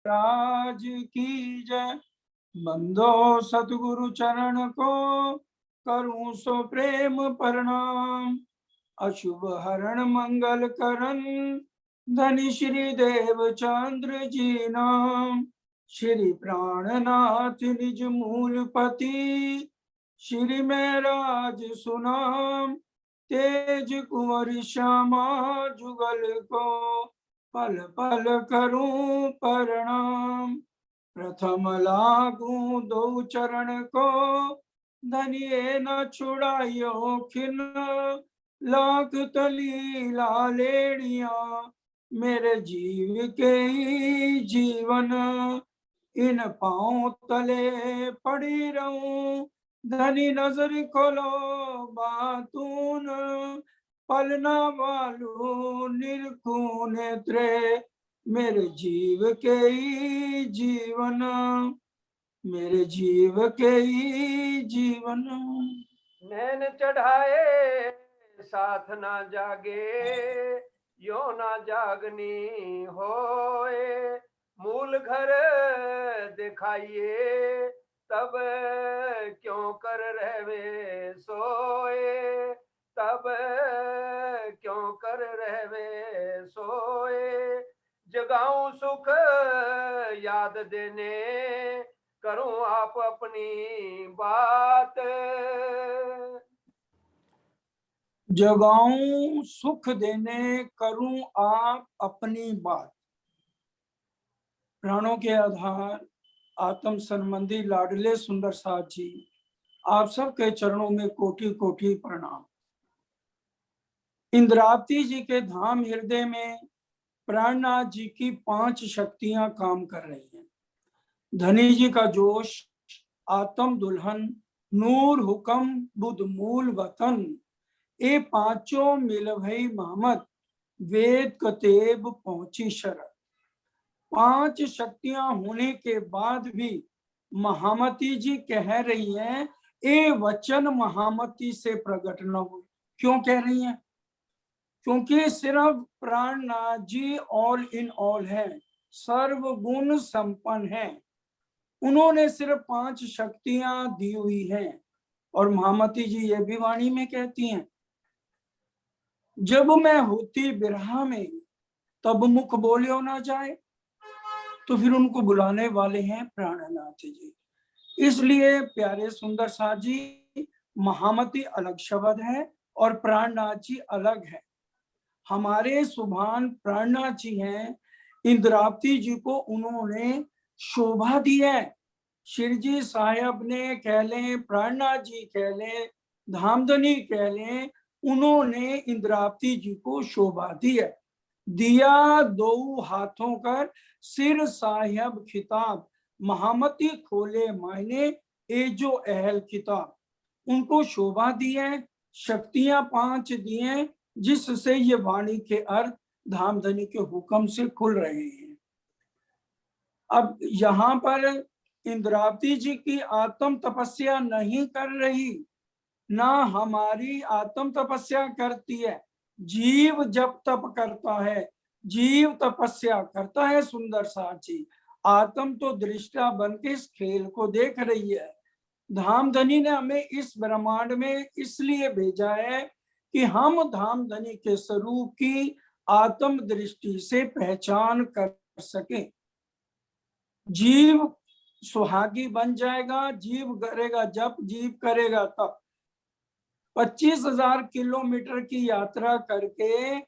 राज की जय। बंदो सतगुरु चरण को करूं सो प्रेम प्रणाम। अशुभ हरण मंगल करण धनी श्री देव चंद्र जी नाम। श्री प्राणनाथ निज मूलपति श्री में राज सुनाम। तेज कुंवर श्यामा जुगल को पल पल करूं प्रणाम। प्रथम लागू दो चरण को धनिये न छुड़ाइयो खिन। लाख तली लालेड़िया मेरे जीव के ही जीवन। इन पांव तले पड़ी रहूं धनी नजर खोलो बातून। पलना वालू निरखू नेत्रे मेरे जीव के ही जीवन। मेरे जीव के ही जीवन। नैन चढ़ाए साथ ना जागे यो ना जागनी होए। मूल घर दिखाइए तब क्यों कर रहवे सोए। तब क्यों कर रहवे सोए। जगाऊं सुख याद देने करूं आप अपनी बात। जगाऊं सुख देने करूं आप अपनी बात। प्राणों के आधार आत्म संबंधी लाडले सुंदर साथ जी, आप सबके चरणों में कोटि कोटि प्रणाम। इंद्रावती जी के धाम हृदय में प्राणनाथ जी की 5 शक्तियां काम कर रही हैं। धनी जी का जोश, आत्म दुल्हन, नूर हुक्म, बुद्ध मूल वतन, ये पांचों मिल भई मोहम्मद वेद कतेब पहुंची शरण। 5 शक्तियां होने के बाद भी महामती जी कह रही हैं ये वचन महामती से प्रकट न हो। क्यों कह रही हैं? क्योंकि सिर्फ प्राणनाथ जी ऑल इन ऑल है, सर्वगुण संपन्न है। उन्होंने सिर्फ 5 शक्तियां दी हुई हैं। और महामती जी ये भी वाणी में कहती हैं, जब मैं होती बिरहा में तब मुख बोलियो ना जाए। तो फिर उनको बुलाने वाले हैं प्राणनाथ जी। इसलिए प्यारे सुंदर साथ जी, महामती अलग शब्द है और प्राणनाथ जी अलग है। हमारे सुभान प्राणनाथ जी हैं। इंद्रावती जी को उन्होंने शोभा दी है। शिरजी साहब ने कह लें, प्राणनाथ जी कह लें, धामधनी कह लें, उन्होंने इंद्रावती जी को शोभा दी है। दिया 2 हाथों कर सिर साहिब खिताब, महामती खोले मायने ए जो अहल किताब। उनको शोभा दी है, शक्तियां 5 दी हैं, जिससे ये वाणी के अर्थ धामधनी के हुक्म से खुल रहे हैं। अब यहाँ पर इंद्रावती जी की आत्म तपस्या नहीं कर रही, ना हमारी आत्म तपस्या करती है। जीव जब तप करता है, जीव तपस्या करता है सुंदर साची। आत्म तो दृष्टा बन के इस खेल को देख रही है। धामधनी ने हमें इस ब्रह्मांड में इसलिए भेजा है कि हम धामधनी के स्वरूप की आत्म दृष्टि से पहचान कर सके। जीव सुहागी बन जाएगा, जीव करेगा जब, जीव करेगा तब। 25,000 किलोमीटर की यात्रा करके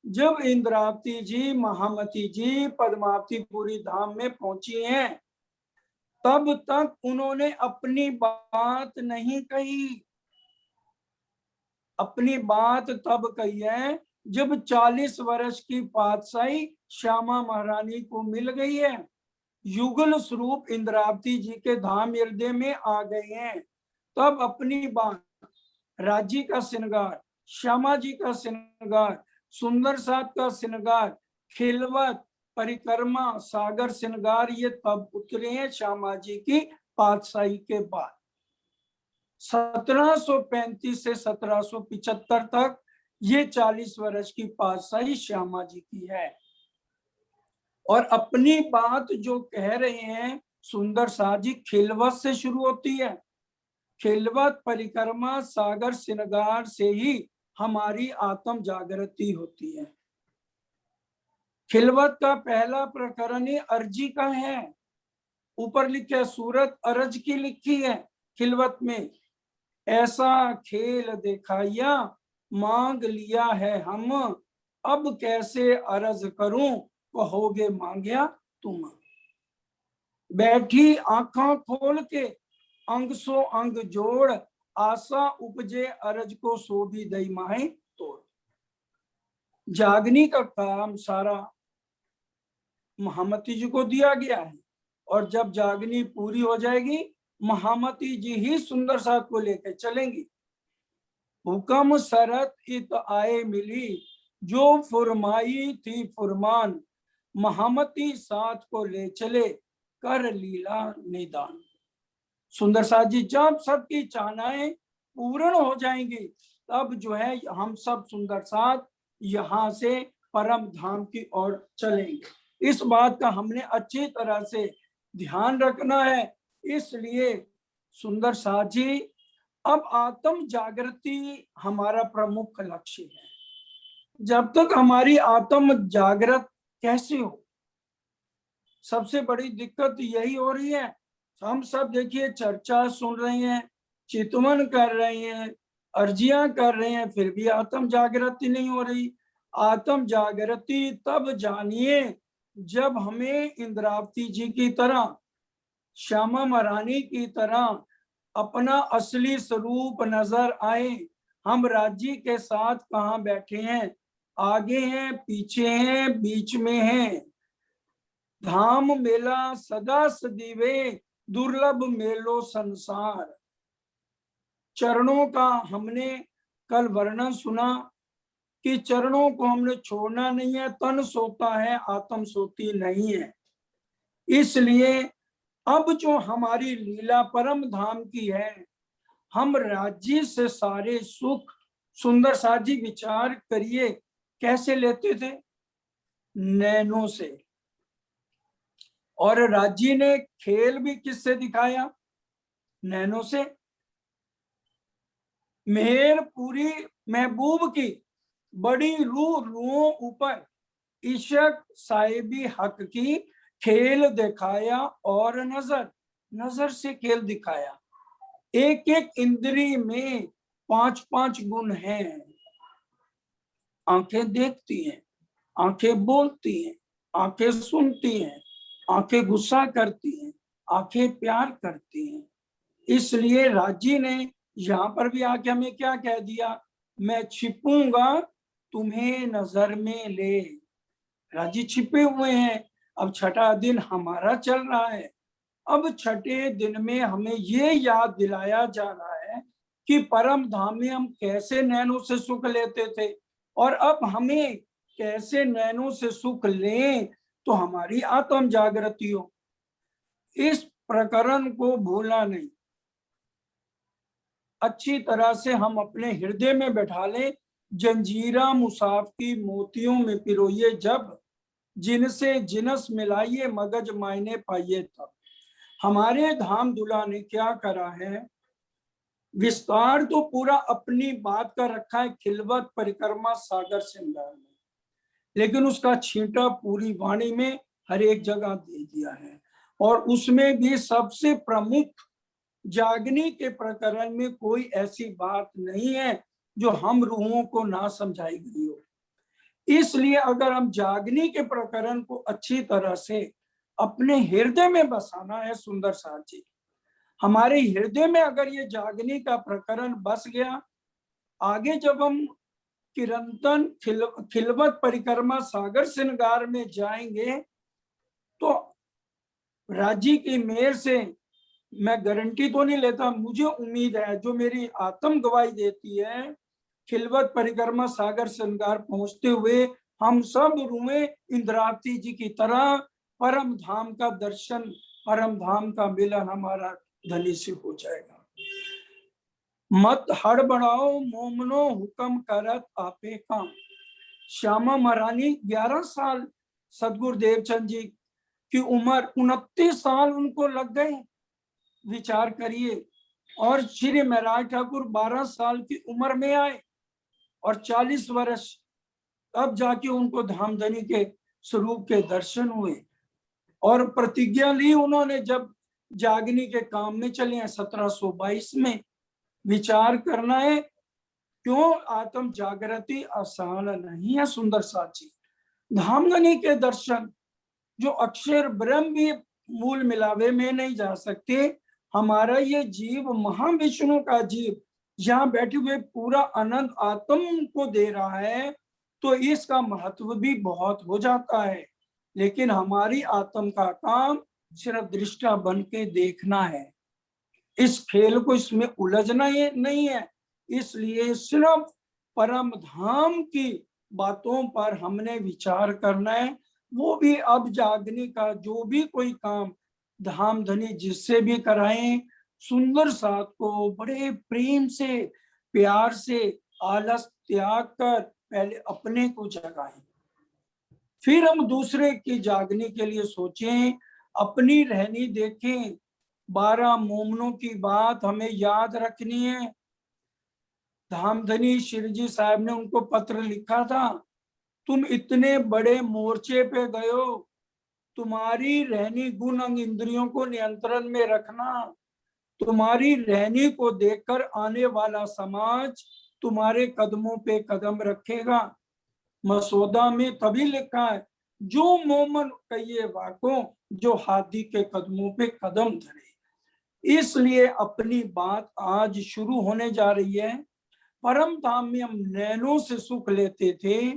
जब इंद्रावती जी, महामती जी पद्मावतीपुरी धाम में पहुंची हैं, तब तक उन्होंने अपनी बात नहीं कही। अपनी बात तब कही है जब 40 वर्ष की पातशाही श्यामा महारानी को मिल गई है। युगल स्वरूप इंद्रावती जी के धाम हृदय में आ गए हैं। तब अपनी बात, राजी का श्रृंगार, श्यामा जी का श्रृंगार, सुंदर साथ का श्रृंगार, खिलवत, परिक्रमा, सागर श्रृंगार, ये तब उतरे हैं श्यामा जी की पातशाही के बाद। 1735 से 1775 तक ये 40 वर्ष की पातशाही श्यामा जी की है। और अपनी बात जो कह रहे हैं सुंदर साज जी खिलवत से शुरू होती है। खिलवत परिक्रमा सागर श्रृंगार से ही हमारी आत्म जागृति होती है। खिलवत का पहला प्रकरण ही अर्जी का है। ऊपर लिखे सूरत अरज की लिखी है खिलवत में, ऐसा खेल दिखाया मांग लिया है हम, अब कैसे अर्ज करूं कहोगे मांगया तुम। बैठी आंखों खोल के अंग सो अंग जोड़, आशा उपजे अरज को सो भी दई माहे तोड़। जागनी का काम सारा महामती जी को दिया गया है, और जब जागनी पूरी हो जाएगी महामती जी ही सुंदर साथ को लेकर चलेंगी। हुक्म शरत इत आए मिली, जो फुरमाई थी फुरमान, महामती साथ को ले चले कर लीला निदान। सुंदर साथ जी जब सबकी चाहनाएं पूर्ण हो जाएंगी तब जो है हम सब सुंदर साथ यहाँ से परम धाम की ओर चलेंगे। इस बात का हमने अच्छी तरह से ध्यान रखना है। इसलिए सुंदर साथ जी अब आत्म जागृति हमारा प्रमुख लक्ष्य है। जब तक हमारी आत्म जागृत कैसे हो, सबसे बड़ी दिक्कत यही हो रही है। हम सब देखिए चर्चा सुन रहे हैं, चितवन कर रहे हैं, अर्जियां कर रहे हैं, फिर भी आत्म जागृति नहीं हो रही। आत्म जागृति तब जानिए जब हमें इंद्रावती जी की तरह, श्यामा महारानी की तरह अपना असली स्वरूप नजर आए। हम राज्य के साथ कहाँ बैठे हैं, आगे हैं, पीछे हैं, बीच में हैं। धाम मेला सदा सदीवे, दुर्लभ मेलो संसार। चरणों का हमने कल वर्णन सुना कि चरणों को हमने छोड़ना नहीं है। तन सोता है आत्म सोती नहीं है। इसलिए अब जो हमारी लीला परम धाम की है, हम राज्य से सारे सुख, सुंदर साजी विचार करिए कैसे लेते थे, नैनों से। और राज्य ने खेल भी किससे दिखाया, नैनों से। मेहर पूरी महबूब की बड़ी रूहों ऊपर इशक साहिबी हक की खेल दिखाया, और नजर से खेल दिखाया। एक एक इंद्री में 5-5 गुण हैं। आंखें देखती हैं, आंखें बोलती हैं, आंखें सुनती हैं, आंखें गुस्सा करती हैं, आंखें प्यार करती हैं। इसलिए राजी ने यहाँ पर भी आके हमें क्या कह दिया, मैं छिपूंगा तुम्हें नजर में ले। राजी छिपे हुए हैं। अब छठा दिन हमारा चल रहा है। अब छठे दिन में हमें ये याद दिलाया जा रहा है कि परम धाम में हम कैसे नैनों से सुख लेते थे, और अब हमें कैसे नैनों से सुख लें तो हमारी आत्म जागृति हो। इस प्रकरण को भूलना नहीं, अच्छी तरह से हम अपने हृदय में बैठा लें। जंजीरा मुसाफ की मोतियों में पिरोइए जब, जिनसे जिनस मिलाइए मगज मायने पाइए तब। हमारे धाम दुला ने क्या करा है, विस्तार तो पूरा अपनी बात का रखा है खिलवत परिक्रमा सागर श्रृंगार में, लेकिन उसका छींटा पूरी वाणी में हर एक जगह दे दिया है। और उसमें भी सबसे प्रमुख जागनी के प्रकरण में कोई ऐसी बात नहीं है जो हम रूहों को ना समझाई गई हो। इसलिए अगर हम जागनी के प्रकरण को अच्छी तरह से अपने हृदय में बसाना है, सुंदर साथ जी, हमारे हृदय में अगर ये जागनी का प्रकरण बस गया, आगे जब हम किरंतन खिलवत परिक्रमा सागर श्रृंगार में जाएंगे तो राज्य की मेहर से, मैं गारंटी तो नहीं लेता, मुझे उम्मीद है, जो मेरी आत्म गवाही देती है, खिलवत परिक्रमा सागर श्रृंगार पहुंचते हुए हम सब रूहें इंद्रावती जी की तरह परम धाम का दर्शन, परम धाम का मिलन हमारा धनी से हो जाएगा। मत हड़बड़ाओ मोमनो हुक्म करत आपे काम। श्यामा महारानी 11 साल सदगुरुदेव चंद जी की उम्र 29 साल उनको लग गए, विचार करिए। और श्री महराज ठाकुर 12 साल की उम्र में आए और 40 वर्ष तब जाके उनको धामधनी के स्वरूप के दर्शन हुए। और प्रतिज्ञा ली उन्होंने जब जागनी के काम में चले हैं 1722 में। विचार करना है, क्यों आत्म जागृति आसान नहीं है सुंदर साची। धामधनी के दर्शन जो अक्षर ब्रह्म भी मूल मिलावे में नहीं जा सकते, हमारा ये जीव महाविष्णु का जीव यहाँ बैठे हुए पूरा आनंद आत्म को दे रहा है, तो इसका महत्व भी बहुत हो जाता है। लेकिन हमारी आत्म का काम सिर्फ दृष्टा बन के देखना है, इस खेल को इसमें उलझना ही नहीं है। इसलिए सिर्फ परम धाम की बातों पर हमने विचार करना है। वो भी अब जागने का जो भी कोई काम धामधनी जिससे भी कराएं, सुंदर साथ को बड़े प्रेम से प्यार से आलस त्याग कर पहले अपने को जगाएं, फिर हम दूसरे की जागने के लिए सोचें, अपनी रहनी देखें। 12 मोमनों की बात हमें याद रखनी है। धामधनी शिरजी साहब ने उनको पत्र लिखा था, तुम इतने बड़े मोर्चे पे गए हो, तुम्हारी रहनी गुण अंग इंद्रियों को नियंत्रण में रखना, तुम्हारी रहनी को देखकर आने वाला समाज तुम्हारे कदमों पे कदम रखेगा। मसौदा में तभी लिखा है, जो मोमन कहिए वाको, जो हाथी के कदमों पे कदम धरे। इसलिए अपनी बात आज शुरू होने जा रही है। परम धाम में हम नैनों से सुख लेते थे,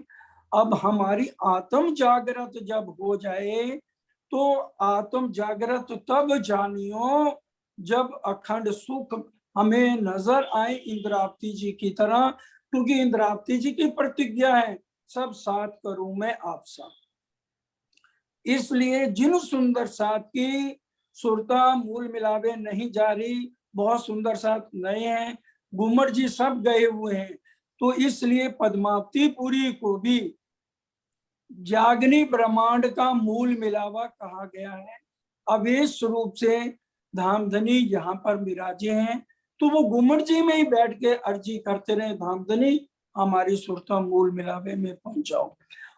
अब हमारी आत्म जागृत जब हो जाए तो आत्म जागृत तब जानियो जब अखंड सुख हमें नजर आए इंद्रावती जी की तरह, क्योंकि इंद्रावती जी की प्रतिज्ञा है, सब साथ करूं मैं आप साथ। इसलिए जिन सुंदर साथ की सुरता मूल मिलावे नहीं जा रही, बहुत सुंदर साथ नए हैं, घूमर जी सब गए हुए हैं, तो इसलिए पद्मावती पुरी को भी जागनी ब्रह्मांड का मूल मिलावा कहा गया है। अवेश रूप से धामधनी यहाँ पर विराजे हैं, तो वो घूमर जी में ही बैठ के अर्जी करते रहे, धामधनी हमारी सुरता मूल मिलावे में पहुंचाओ।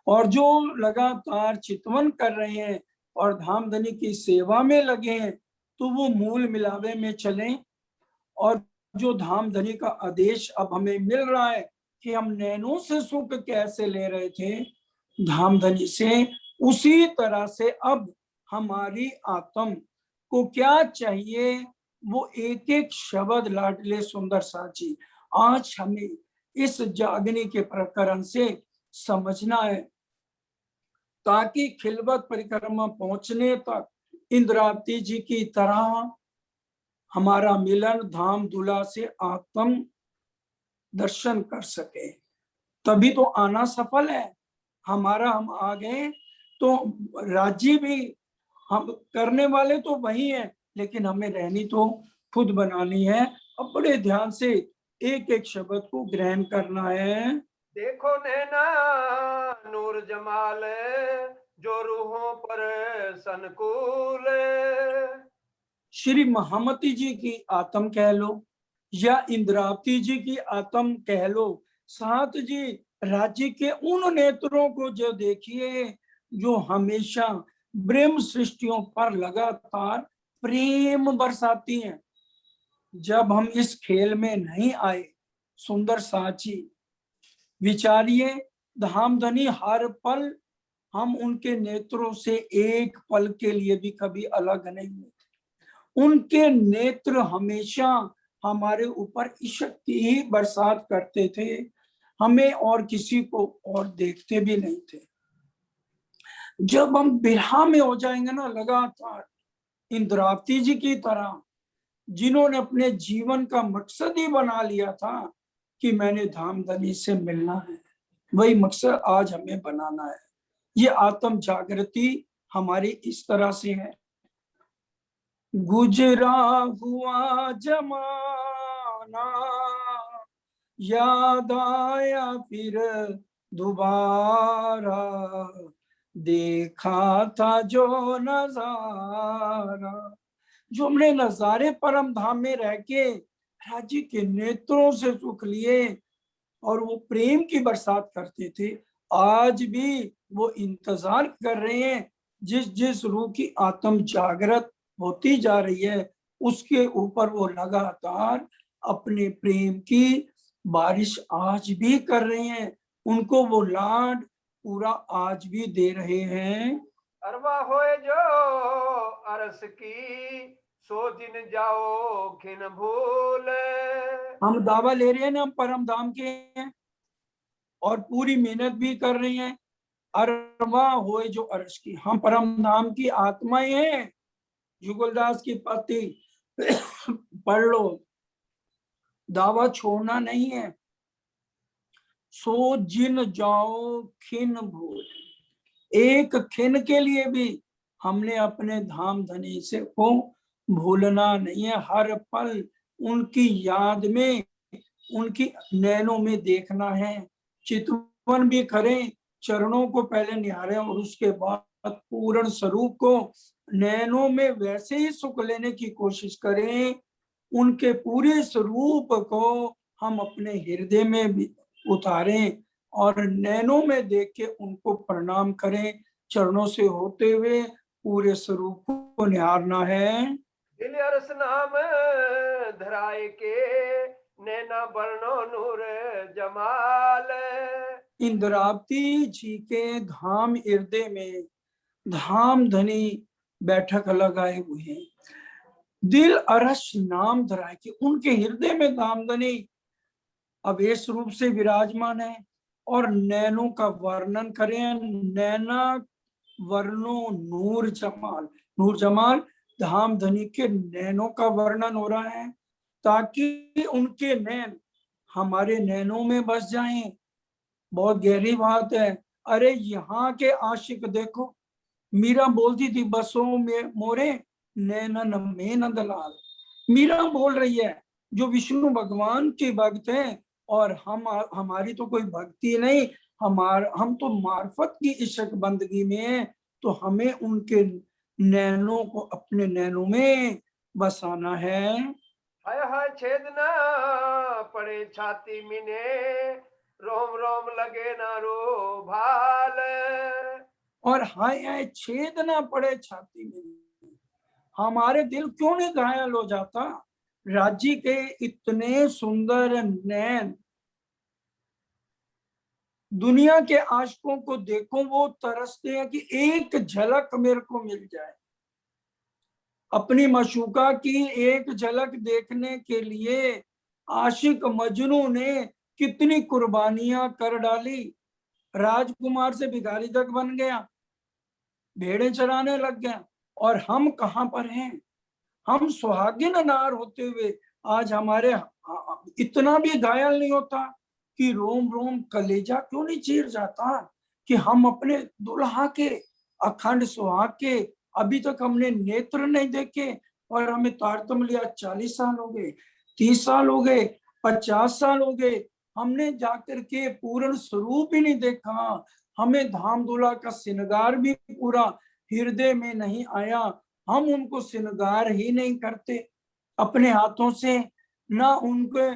और जो लगातार चितवन कर रहे हैं और धामधनी की सेवा में लगे हैं, तो वो मूल मिलावे में चलें। और जो धामधनी का आदेश अब हमें मिल रहा है कि हम नैनों से सुख कैसे ले रहे थे धामधनी से, उसी तरह से अब हमारी आत्म को क्या चाहिए, वो एक एक शब्द लाडले सुंदर साची आज हमें इस जागनी के प्रकरण से समझना है, ताकि खिलवत परिक्रमा पहुंचने तक इंद्रावती जी की तरह हमारा मिलन धाम दूल्हा से आत्म दर्शन कर सके। तभी तो आना सफल है हमारा। हम आ गए तो राज्य भी हम करने वाले तो वही है, लेकिन हमें रहनी तो खुद बनानी है। अब बड़े ध्यान से एक एक शब्द को ग्रहण करना है। देखो नैना नूर जमाल, जो रूहों पर सनकूल। श्री महामती जी की आत्म कह लो या इंद्रावती जी की आत्म कह लो, साथ जी राज्य के उन नेत्रों को जो देखिए जो हमेशा ब्रह्म सृष्टियों पर लगातार प्रेम बरसाती हैं। जब हम इस खेल में नहीं आए सुंदर साची, विचारिए धामधनी हर पल हम उनके नेत्रों से एक पल के लिए भी कभी अलग नहीं हुए। उनके नेत्र हमेशा हमारे ऊपर इश्क की ही बरसात करते थे, हमें और किसी को और देखते भी नहीं थे। जब हम बिरहा में हो जाएंगे ना लगातार इंद्रावती जी की तरह, जिन्होंने अपने जीवन का मकसद ही बना लिया था कि मैंने धामधनी से मिलना है, वही मकसद आज हमें बनाना है। ये आत्म जागृति हमारी इस तरह से है। गुजरा हुआ जमाना याद आया फिर दोबारा, देखा था जो नजारा, जो हमने नजारे परम धाम में रह के राज्य के नेत्रों से सुख लिए और वो प्रेम की बरसात करते थे, आज भी वो इंतजार कर रहे हैं। जिस जिस रूह की आत्म जागृत होती जा रही है उसके ऊपर वो लगातार अपने प्रेम की बारिश आज भी कर रहे हैं, उनको वो लाड पूरा आज भी दे रहे हैं। अरवा होए जो अरस की, सो दिन जाओ खिन भूल। हम दावा ले रहे हैं ना हम परम धाम के हैं और पूरी मेहनत भी कर रहे हैं। अरवा होए जो अरस की, हम परम धाम की आत्माएं हैं। जुगलदास की पति पढ़ लो, दावा छोड़ना नहीं है। सो जिन जाओ खिन भूल, एक खिन के लिए भी हमने अपने धाम धनी से को भूलना नहीं है। हर पल उनकी याद में, उनकी नैनों में देखना है। चितवन भी करें, चरणों को पहले निहारें और उसके बाद पूर्ण स्वरूप को नैनों में वैसे ही सुख लेने की कोशिश करें। उनके पूरे स्वरूप को हम अपने हृदय में भी उतारें और नैनों में देख के उनको प्रणाम करें। चरणों से होते हुए पूरे स्वरूप को निहारना है। दिल अरस नाम धराए के, नैना बरनो नूर जमाल। इंद्रावती जी के धाम हृदय में धाम धनी बैठक लगाए हुए हैं। दिल अरस नाम धराए के, उनके हृदय में धाम धनी अवेश रूप से विराजमान है। और नैनों का वर्णन करें, नैना वर्णो नूर जमाल, नूर जमाल धाम धनी के नैनों का वर्णन हो रहा है ताकि उनके नैन हमारे नैनों में बस जाएं। बहुत गहरी बात है। अरे यहाँ के आशिक देखो, मीरा बोलती थी बसों में मोरे नैनन में नंदलाल। मीरा बोल रही है, जो विष्णु भगवान के भक्त हैं और हमारी तो कोई भक्ति नहीं, हम तो मार्फत की इश्क बंदगी में है, तो हमें उनके नैनों को अपने नैनों में बसाना है। हाय छेद ना पड़े छाती मिने, रोम रोम लगे ना रो भाल। और हाय हाय छेद ना पड़े छाती में, हमारे दिल क्यों नहीं घायल हो जाता। राज्य के इतने सुंदर नैन, दुनिया के आशिकों को देखो वो तरसते हैं कि एक झलक मेरे को मिल जाए। अपनी मशूका की एक झलक देखने के लिए आशिक मजनू ने कितनी कुर्बानियां कर डाली। राजकुमार से भिखारी तक बन गया, भेड़े चराने लग गया। और हम कहां पर हैं? हम सुहागिन नार होते हुए आज हमारे इतना भी घायल नहीं होता कि रोम रोम कलेजा क्यों नहीं चीर जाता कि हम अपने दुल्हा के अखंड सुहाग के अभी तक हमने नेत्र नहीं देखे और हमें तारतम लिया। 40 साल हो गए, 30 साल हो गए, 50 साल हो गए, हमने जाकर के पूर्ण स्वरूप ही नहीं देखा। हमें धाम दूल्हा का श्रृंगार भी पूरा हृदय में नहीं आया। हम उनको श्रृंगार ही नहीं करते अपने हाथों से, ना उनके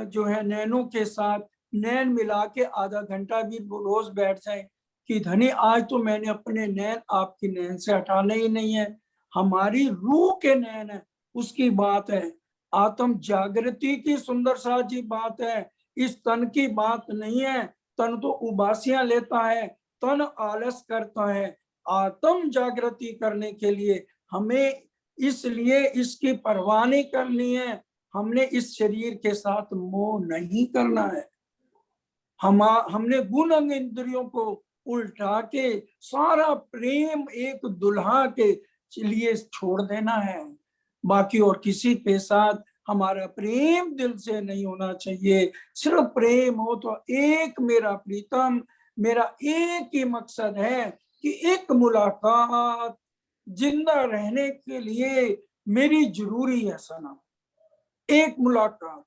जो है नैनों के साथ नैन मिला के आधा घंटा भी रोज बैठ जाए कि धनी आज तो मैंने अपने नैन आपकी नैन से हटाने ही नहीं है। हमारी रूह के नैन है, उसकी बात है। आत्म जागृति की सुंदर सा जी बात है, इस तन की बात नहीं है। तन तो उबासियां लेता है, तन आलस करता है। आत्म जागृति करने के लिए हमें इसलिए इसकी परवाह नहीं करनी है। हमने इस शरीर के साथ मोह नहीं करना है। हमने गुण अंग इंद्रियों को उल्टा के सारा प्रेम एक दुल्हा के लिए छोड़ देना है। बाकी और किसी के साथ हमारा प्रेम दिल से नहीं होना चाहिए। सिर्फ प्रेम हो तो एक मेरा प्रीतम, मेरा एक ही मकसद है कि एक मुलाकात जिंदा रहने के लिए मेरी जरूरी है सनम। एक मुलाकात,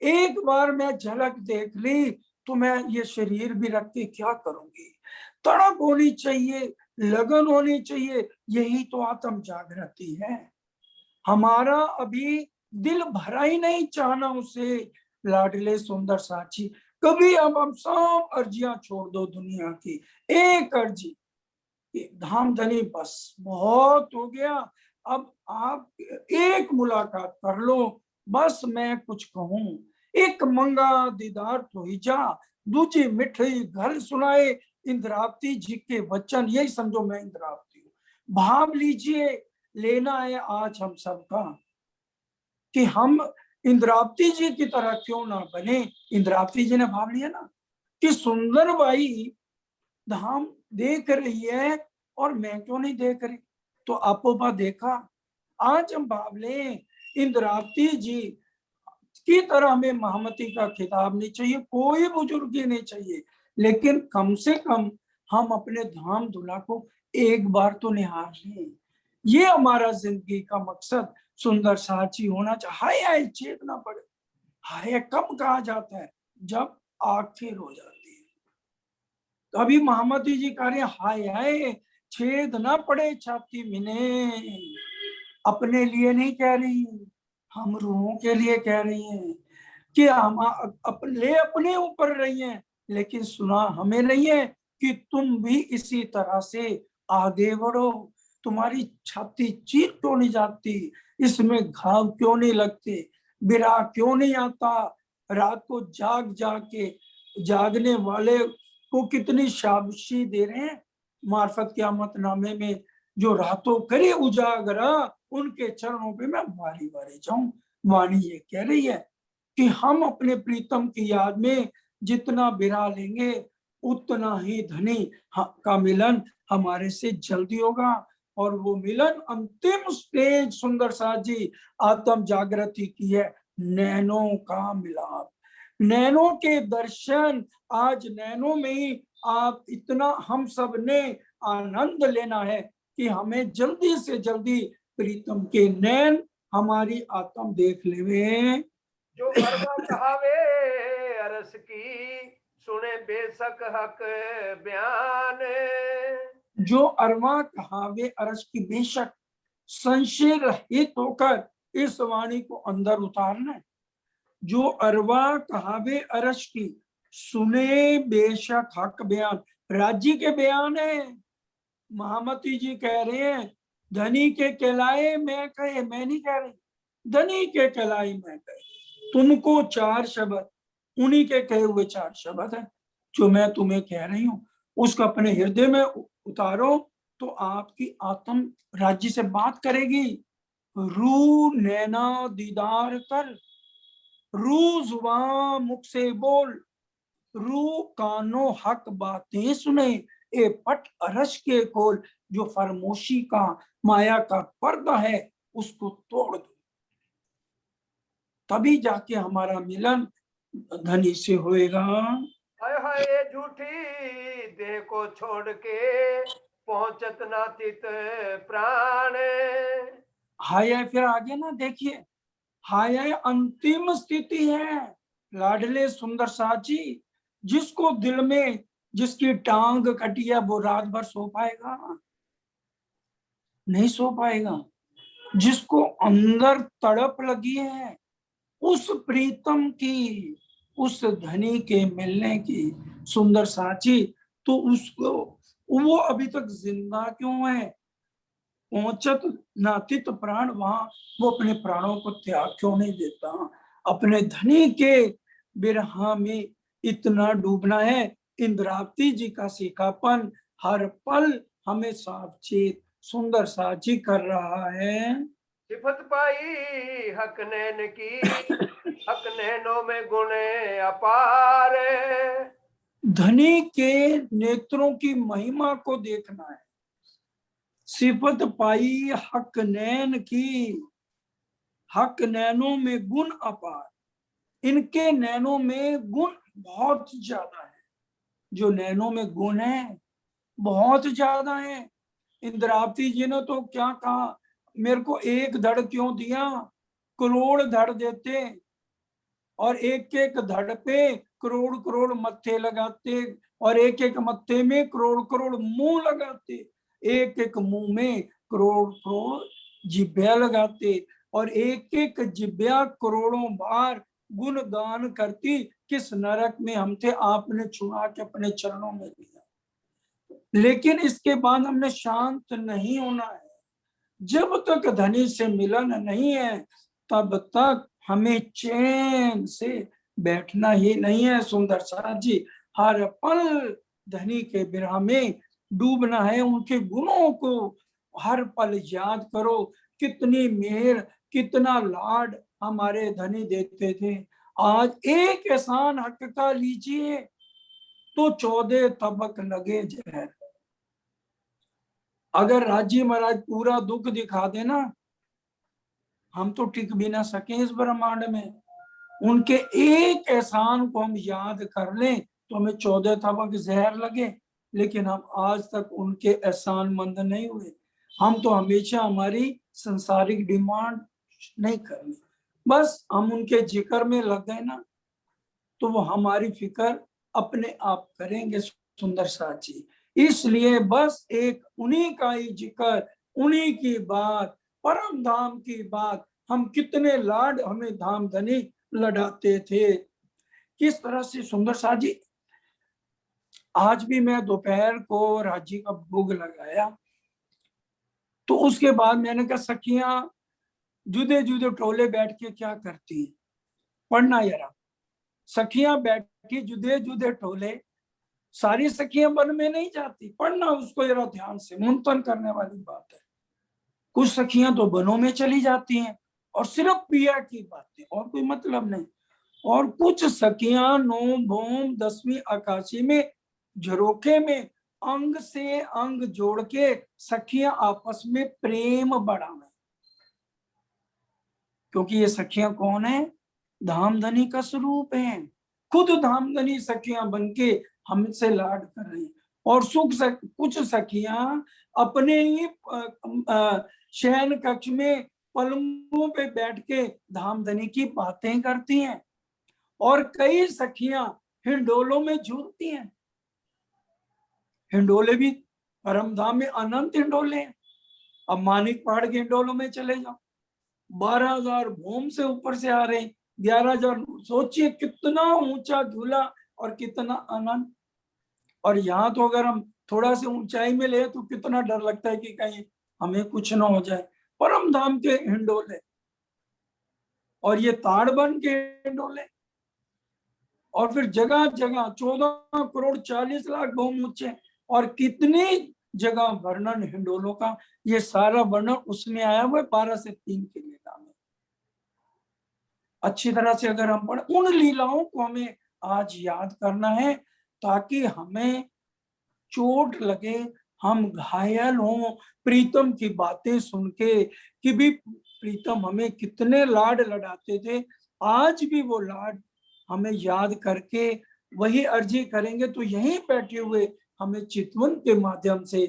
एक बार मैं झलक देख ली तो मैं ये शरीर भी रख के क्या करूंगी। तड़प होनी चाहिए, लगन होनी चाहिए। यही तो आत्म जागृति है। हमारा अभी दिल भरा ही नहीं चाहना उसे, लाडले सुंदर साची। कभी अब हम सब अर्जियां छोड़ दो दुनिया की, एक अर्जी, धाम धनी बस बहुत हो गया। अब आप एक मुलाकात कर लो, बस मैं कुछ कहूं, एक मंगा दीदार तो ही जा, दूजी मिठाई घर सुनाए। इंद्रावती जी के वचन, यही समझो मैं इंद्रावती हूँ। भाव लीजिए, लेना है आज हम सबका कि हम इंद्रावती जी की तरह क्यों ना बने। इंद्रावती जी ने भाव लिया ना कि सुंदर बाई धाम देख रही है और मैं क्यों नहीं देख रही, तो अपोपा देखा। आज हम भाव लें, इंद्रावती जी की तरह हमें महामती का खिताब नहीं चाहिए, कोई बुजुर्गी नहीं चाहिए, लेकिन कम से कम हम अपने धाम धुला को एक बार तो निहार लें। ये हमारा जिंदगी का मकसद सुंदर साची होना चाहिए। हाय चेतना पड़े, हाय कब कहा जाता है, जब आखिर हो जाती है। तो अभी महामती जी कह रहे हैं, हाय हाय छेद ना पड़े छाती मिने। अपने लिए नहीं कह रही, हम रूहों के लिए कह रही हैं कि हम अपने ऊपर रही हैं, लेकिन सुना हमें नहीं है कि तुम भी इसी तरह से आगे बढ़ो। तुम्हारी छाती चीर क्यों नहीं जाती, इसमें घाव क्यों नहीं लगते, बिरा क्यों नहीं आता। रात को जाग जाग के जागने वाले को कितनी शाबाशी दे रहे हैं मार्फत क़यामत नामे में। जो रातों करे उजागरा, उनके चरणों पे मैं बारी बारी जाऊं। वाणी ये कह रही है कि हम अपने प्रीतम की याद में जितना बिरा लेंगे, उतना ही धनी का मिलन हमारे से जल्दी होगा। और वो मिलन अंतिम स्टेज सुंदर साजी आत्म जागृति की है, नैनों का मिलाप, नैनों के दर्शन। आज नैनों में ही आप इतना हम सब ने आनंद लेना है कि हमें जल्दी से जल्दी प्रीतम के नैन हमारी आत्म देख लेवे। जो अरबा कहावे अरस की, सुने बेशक हक बयान। जो अरवा कहावे अरस की, बेशक संशय रहित होकर इस वाणी को अंदर उतारना है। जो अरवा कहावे अरस की, सुने बेशक हक बयान, राज्य के बयान है। महामती जी कह रहे हैं, धनी के कहलाए मैं कहे, मैं नहीं कह रही, धनी के कहलाए मैं कहे। तुमको चार शब्द, उन्हीं के कहे हुए चार शब्द है जो मैं तुम्हें कह रही हूँ, उसको अपने हृदय में उतारो तो आपकी आत्म राज्य से बात करेगी। रू नैना दीदार कर, रू जुबान मुख से बोल, रू कानो हक बातें सुने, ए पट अरश के खोल। जो फरमोशी का माया का पर्दा है उसको तोड़ दो, तभी जाके हमारा मिलन धनी से होएगा। हाय हाय झूठी देह को छोड़ के पहुंचत नातित प्राण। हाय फिर आगे ना देखिए, हाय अंतिम स्थिति है लाडले सुंदर साची। जिसको दिल में जिसकी टांग कटी है वो रात भर सो पाएगा, नहीं सो पाएगा। जिसको अंदर तड़प लगी है उस प्रीतम की, उस धनी के मिलने की सुंदर साची, तो उसको वो अभी तक जिंदा क्यों है। पहुंचत नातित प्राण, वहां वो अपने प्राणों को त्याग क्यों नहीं देता। अपने धनी के बिरहा में इतना डूबना है। इंद्रावती जी का सीखापन हर पल हमें सावचेत सुंदर साची कर रहा है। सिफत पाई हक नैन की, हक नैनों में गुण अपार। धनी के नेत्रों की महिमा को देखना है। सिफत पाई हक नैन की, हक नैनों में गुण अपार। इनके नैनों में गुण बहुत ज्यादा है। जो नैनों में गुण है बहुत ज्यादा है। इंद्रावती जी ने तो क्या कहा, मेरे को एक धड़ क्यों दिया, करोड़ धड़ देते। और एक एक धड़ पे करोड़ करोड़ मत्थे लगाते, और एक एक मत्थे में करोड़ करोड़ मुंह लगाते, एक एक मुंह में करोड़ करोड़ जिब्या लगाते, और एक एक जिब्या करोड़ों बार गुणगान करती, किस नरक में हम थे, आपने छुड़ा के अपने चरणों में लिया। लेकिन इसके बाद हमने शांत नहीं होना है। जब तक धनी से मिलन नहीं है तब तक हमें चैन से बैठना ही नहीं है। सुंदर साथ जी, हर पल धनी के विरह में डूबना है। उनके गुणों को हर पल याद करो, कितनी मेहर, कितना लाड हमारे धनी देते थे। आज एक एहसान हक का लीजिए तो 14 तबक लगे जहर। अगर राजी महाराज पूरा दुख दिखा देना, हम तो टिक भी ना सके इस ब्रह्मांड में। उनके एक एहसान को हम याद कर लें तो हमें 14 तबक जहर लगे, लेकिन हम आज तक उनके एहसान मंद नहीं हुए। हम तो हमेशा हमारी संसारिक डिमांड नहीं करनी, बस हम उनके जिक्र में लग गए ना तो वो हमारी फिक्र अपने आप करेंगे। सुंदर साथ जी, इसलिए बस एक उन्हीं का ही जिक्र, उन्हीं की बात, परम धाम की बात। हम कितने लाड हमें धाम धनी लड़ाते थे। किस तरह से सुंदर साथ जी, आज भी मैं दोपहर को राजी का भोग लगाया तो उसके बाद मैंने कहा सखियां जुदे जुदे टोले बैठ के क्या करती हैं, पढ़ना यारा। सखियां बैठी जुदे जुदे टोले, सारी सखियां वन में नहीं जाती, पढ़ना उसको जरा ध्यान से, मंथन करने वाली बात है। कुछ सखियां तो वनों में चली जाती हैं और सिर्फ पिया की बातें, और कोई मतलब नहीं। और कुछ सखियां नोम भोम 10वीं आकाशी में झरोखे में अंग से अंग जोड़ के सखियां आपस में प्रेम बढ़ावे, क्योंकि ये सखियां कौन है, धामधनी का स्वरूप है। खुद धामधनी सखियां बनके हमसे लाड कर रही, और कुछ सखियां अपने ही शयन कक्ष में पलंगों पे बैठ के धामधनी की बातें करती हैं, और कई सखियां हिंडोलों में झूलती हैं। हिंडोले भी परम धाम में अनंत हिंडोले हैं। अब मानिक पहाड़ के हिंडोलों में चले जाओ, 12,000 भूम से ऊपर से आ रहे हैं, 11,000। सोचिए कितना ऊंचा झूला और कितना आनंद। और यहाँ तो अगर हम थोड़ा से ऊंचाई में ले तो कितना डर लगता है कि कहीं हमें कुछ ना हो जाए। परम धाम के हिंडोले, और ये ताड़ बन के हिंडोले, और फिर जगह जगह 14 करोड़ 40 लाख भूम ऊंचे, और कितनी जगह वर्णन हिंडोलों का। ये सारा वर्णन उसमें आया हुआ है 12 से 3 के लीला में। अच्छी तरह से अगर हम पढ़े, उन लीलाओं को हमें आज याद करना है ताकि हमें चोट लगे, हम घायल हों प्रीतम की बातें सुन के, कि भी प्रीतम हमें कितने लाड लड़ाते थे। आज भी वो लाड हमें याद करके वही अर्जी करेंगे तो यहीं बैठे हुए हमें चितवन के माध्यम से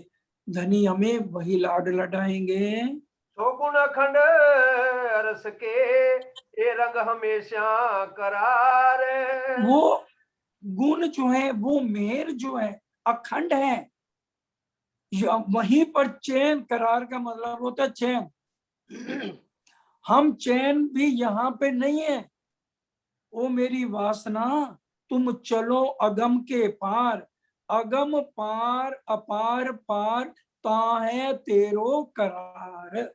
धनी हमें वही लाड लड़ाएंगे। गुण अखंड अरस के ये रंग हमेशा करार। वो गुण जो है, वो मेहर जो है अखंड है। वहीं पर चैन, करार का मतलब होता है चैन। हम चैन भी यहाँ पे नहीं है। ओ मेरी वासना तुम चलो अगम के पार, अगम पार अपार पार ताहे तेरो करार।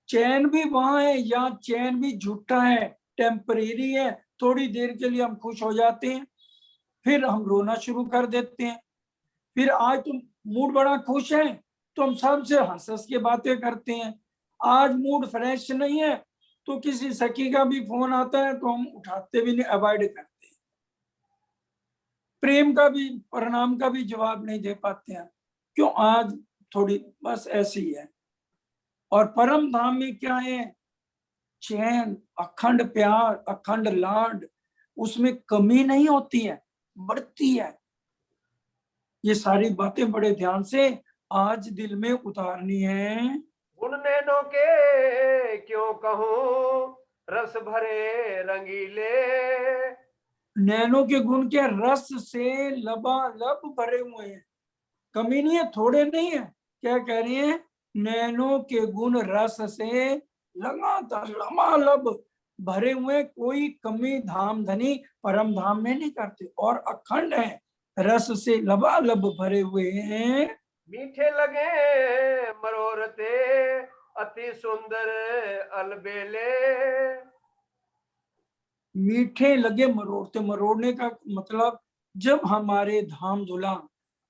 चैन भी वहां है, या चैन भी झूठा है, टेम्परेरी है। थोड़ी देर के लिए हम खुश हो जाते हैं, फिर हम रोना शुरू कर देते हैं। फिर आज तुम मूड बड़ा खुश है तो हम सबसे हंस हंस के बातें करते हैं। आज मूड फ्रेश नहीं है तो किसी सखी का भी फोन आता है तो हम उठाते भी नहीं, अवॉइड करते हैं। प्रेम का भी, प्रणाम का भी जवाब नहीं दे पाते हैं। क्यों? आज थोड़ी बस ऐसी है। और परम धाम में क्या है? चैन, अखंड प्यार, अखंड लाड, उसमें कमी नहीं होती है, बढ़ती है। ये सारी बातें बड़े ध्यान से आज दिल में उतारनी है। गुण नैनों के क्यों कहूं, रस भरे रंगीले। नैनों के गुण के रस से लबालब भरे हुए हैं, कमी नहीं है, थोड़े नहीं है। क्या कह रही है? नैनों के गुण रस से लगातार लबालब भरे हुए, कोई कमी धाम धनी परम धाम में नहीं करते, और अखंड है, रस से लबालब भरे हुए हैं। मीठे लगे मरोरते अति सुंदर अलबेले। मीठे लगे मरोड़ते, मरोड़ने का मतलब जब हमारे धाम धुला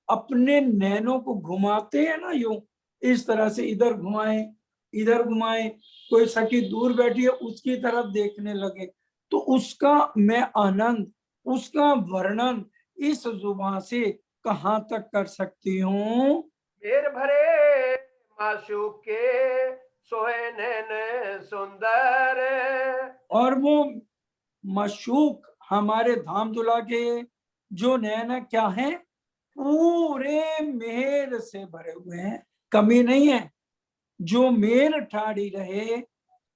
अपने नैनों को घुमाते हैं ना, यूं इस तरह से इधर घुमाए इधर घुमाए, कोई सखी दूर बैठी है उसकी तरफ देखने लगे, तो उसका मैं आनंद, उसका वर्णन इस जुबान से कहाँ तक कर सकती हूँ। मेर भरे माशूक के सोए नैन सुंदर। और वो मशूक हमारे धाम दुला के जो नैना क्या है, पूरे मेहर से भरे हुए हैं, कमी नहीं है। जो मेर ठाड़ी रहे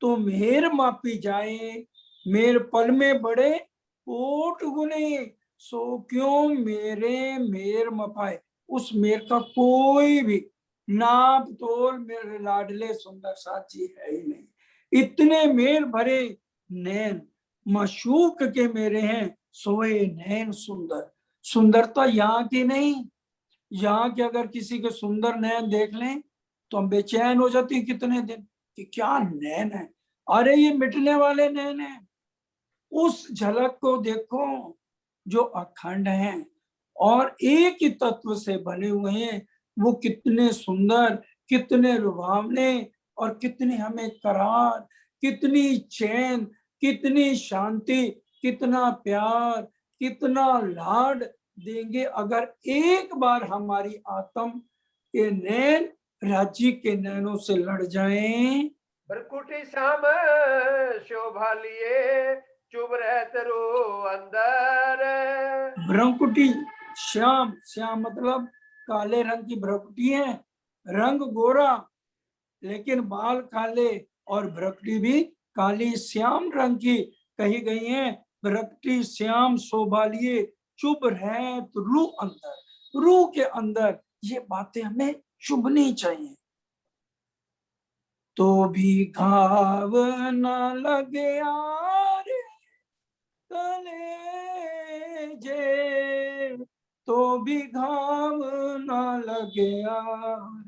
तो मेर मापी जाए, मेर पल में बड़े कोट गुने, सो क्यों मेरे मेर मपाए। उस मेर का कोई भी नाप तोल मेरे लाडले सुंदर साथी है ही नहीं। इतने मेर भरे नैन मशूक के मेरे हैं, सोए नैन सुंदर। सुंदरता यहाँ की नहीं, यहाँ के अगर किसी के सुंदर नैन देख लें तो हम बेचैन हो जाते हैं कितने दिन कि क्या नैन है, अरे ये मिटने वाले नैन है। उस झलक को देखो जो अखंड है और एक ही तत्व से बने हुए हैं, वो कितने सुंदर, कितने लुभावने, और कितने हमें करार, कितनी चैन, कितनी शांति, कितना प्यार, कितना लाड देंगे अगर एक बार हमारी आत्म के नैन राज्य के नैनों से लड़ जाएं। भरकुटी श्याम शोभा लिए चुभ रहत रो अंदर। भ्रकुटी श्याम, श्याम मतलब काले रंग की भ्रकुटी है, रंग गोरा लेकिन बाल काले, और भ्रकुटी भी काली श्याम रंग की कही गई है। भ्रकुटी श्याम शोभा लिए चुभ है तो रूह अंदर, रूह के अंदर ये बातें हमें चुभनी चाहिए। तो भी घाव न लगे यार कलेजे, तो भी घाव न लगे यार।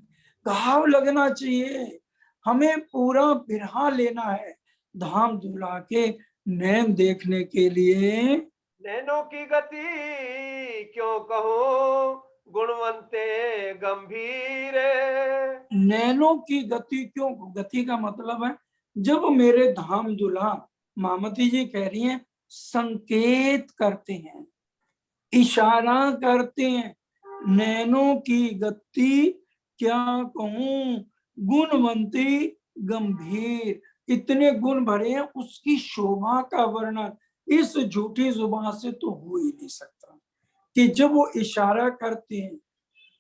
घाव लगना चाहिए, हमें पूरा बिरहा लेना है धाम धुला के नैन देखने के लिए। नैनों की गति क्यों कहूं गुणवंते गंभीर। नैनों की गति क्यों, गति का मतलब है जब मेरे धाम दुल्हा, मामती जी कह रही हैं, संकेत करते हैं, इशारा करते हैं, नैनों की गति क्या कहूं गुणवंती गंभीर, इतने गुण भरे हैं, उसकी शोभा का वर्णन इस झूठी जुबान से तो हो ही नहीं सकता। कि जब वो इशारा करते हैं,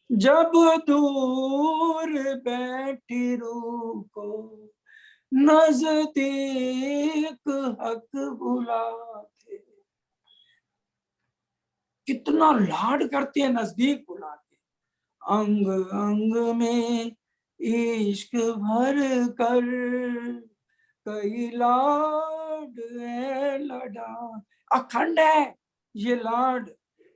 जब दूर बैठी रूह को नजदीक हक बुलाते, कितना लाड करते हैं नजदीक बुला के। अंग अंग में इश्क भर कर कई लाड है लड़ा, अखंड है ये लाड।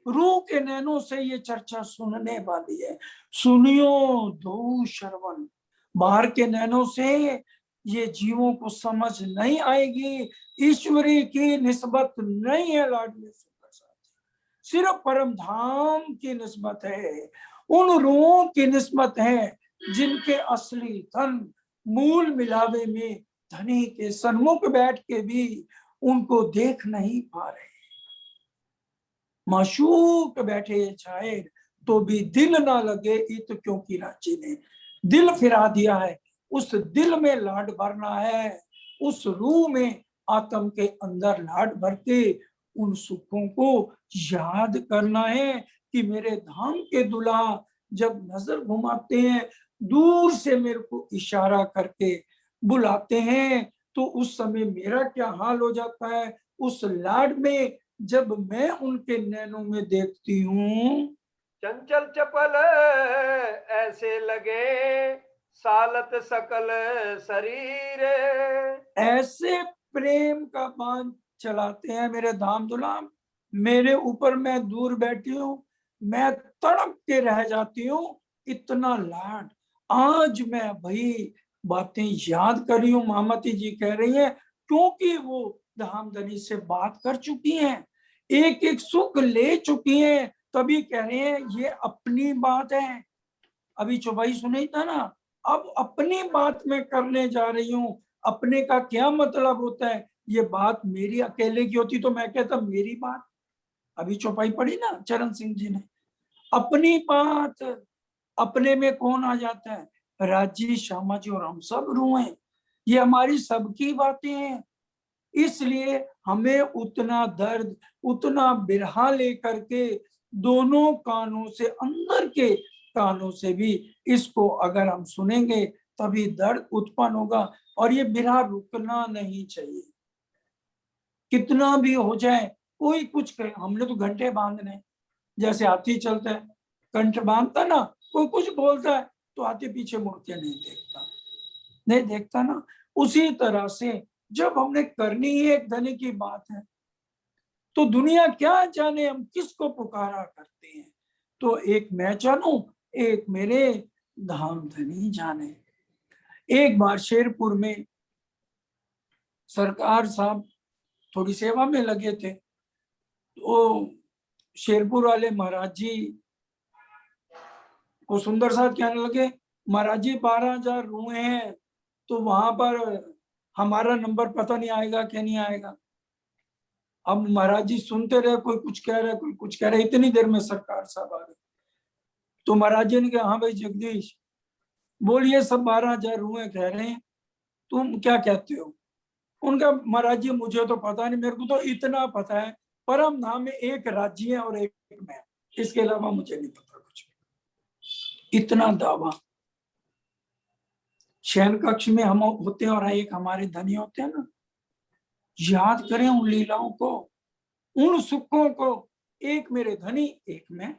रूह के नैनों से ये चर्चा सुनने वाली है, सुनियो दो श्रवण। बाहर के नैनों से ये जीवों को समझ नहीं आएगी, ईश्वरी की निस्बत नहीं है लाडले सुंदर साथी, सिर्फ परम धाम की निस्बत है, उन रूहों की निस्बत है जिनके असली धन मूल मिलावे में धनी के सन्मुख बैठ के भी उनको देख नहीं पा रहे, माशूक बैठे छाए तो भी दिल ना लगे, इत क्योंकि रांची ने दिल फिरा दिया है। उस दिल में लाड भरना है, उस रूह में आत्म के अंदर लाड भर के उन सुखों को याद करना है कि मेरे धाम के दुल्हा जब नजर घुमाते हैं, दूर से मेरे को इशारा करके बुलाते हैं, तो उस समय मेरा क्या हाल हो जाता है उस लाड में, जब मैं उनके नैनों में देखती हूँ। चंचल चपल ऐसे लगे, सालत सकल शरीर। ऐसे प्रेम का बांध चलाते हैं मेरे धाम धुलाम, मेरे ऊपर मैं दूर बैठी हूँ, मैं तड़प के रह जाती हूँ, इतना लाड। आज मैं भाई बातें याद कर रही हूँ, मामती जी कह रही हैं, क्योंकि वो धामधनी से बात कर चुकी हैं, एक एक सुख ले चुकी हैं, तभी कह रहे हैं ये अपनी बात है। अभी चौपाई सुनी था ना, अब अपनी बात में करने जा रही हूँ। अपने का क्या मतलब होता है, ये बात मेरी अकेले की होती तो मैं कहता मेरी बात। अभी चौपाई पढ़ी ना चरण सिंह जी ने, अपनी बात, अपने में कौन आ जाता है, राजी श्यामा जी और हम सब रुए, ये हमारी सबकी बातें हैं। इसलिए हमें उतना दर्द, उतना बिरहा लेकर के दोनों कानों से, अंदर के कानों से भी इसको अगर हम सुनेंगे तभी दर्द उत्पन्न होगा, और ये बिरहा रुकना नहीं चाहिए। कितना भी हो जाए, कोई कुछ कहे, हमने तो घंटे बांधने, जैसे हाथी चलता है कंठ बांधता ना, कोई कुछ बोलता है तो हाथी पीछे मुड़ के नहीं देखता ना। उसी तरह से जब हमने करनी ही एक धनी की बात है, तो दुनिया क्या जाने हम किसको पुकारा करते हैं, तो एक मैं जानूं, एक मेरे धाम धनी जाने। एक बार शेरपुर में सरकार साहब थोड़ी सेवा में लगे थे, तो शेरपुर वाले महाराज जी को सुंदर साहब कहने लगे, महाराज जी 12,000 रुए हैं, तो वहां पर हमारा नंबर पता नहीं आएगा क्या नहीं आएगा। अब महाराज जी सुनते रहे, कोई कुछ कह रहा है, कोई कुछ कह रहा है, इतनी देर में सरकार साहब आ गए। तो महाराज जी ने कहा, हाँ भाई जगदीश बोलिए, सब 12,000 रुए कह रहे हैं, तुम क्या कहते हो। उनका, महाराज जी मुझे तो पता नहीं, मेरे को तो इतना पता है परम धाम में एक राज्य है और एक मैं, इसके अलावा मुझे नहीं पता कुछ। इतना दावा। शयन कक्ष में हम होते हैं और एक हमारे धनी होते हैं ना, याद करें उन लीलाओं को, उन सुखों को, एक मेरे धनी एक मैं,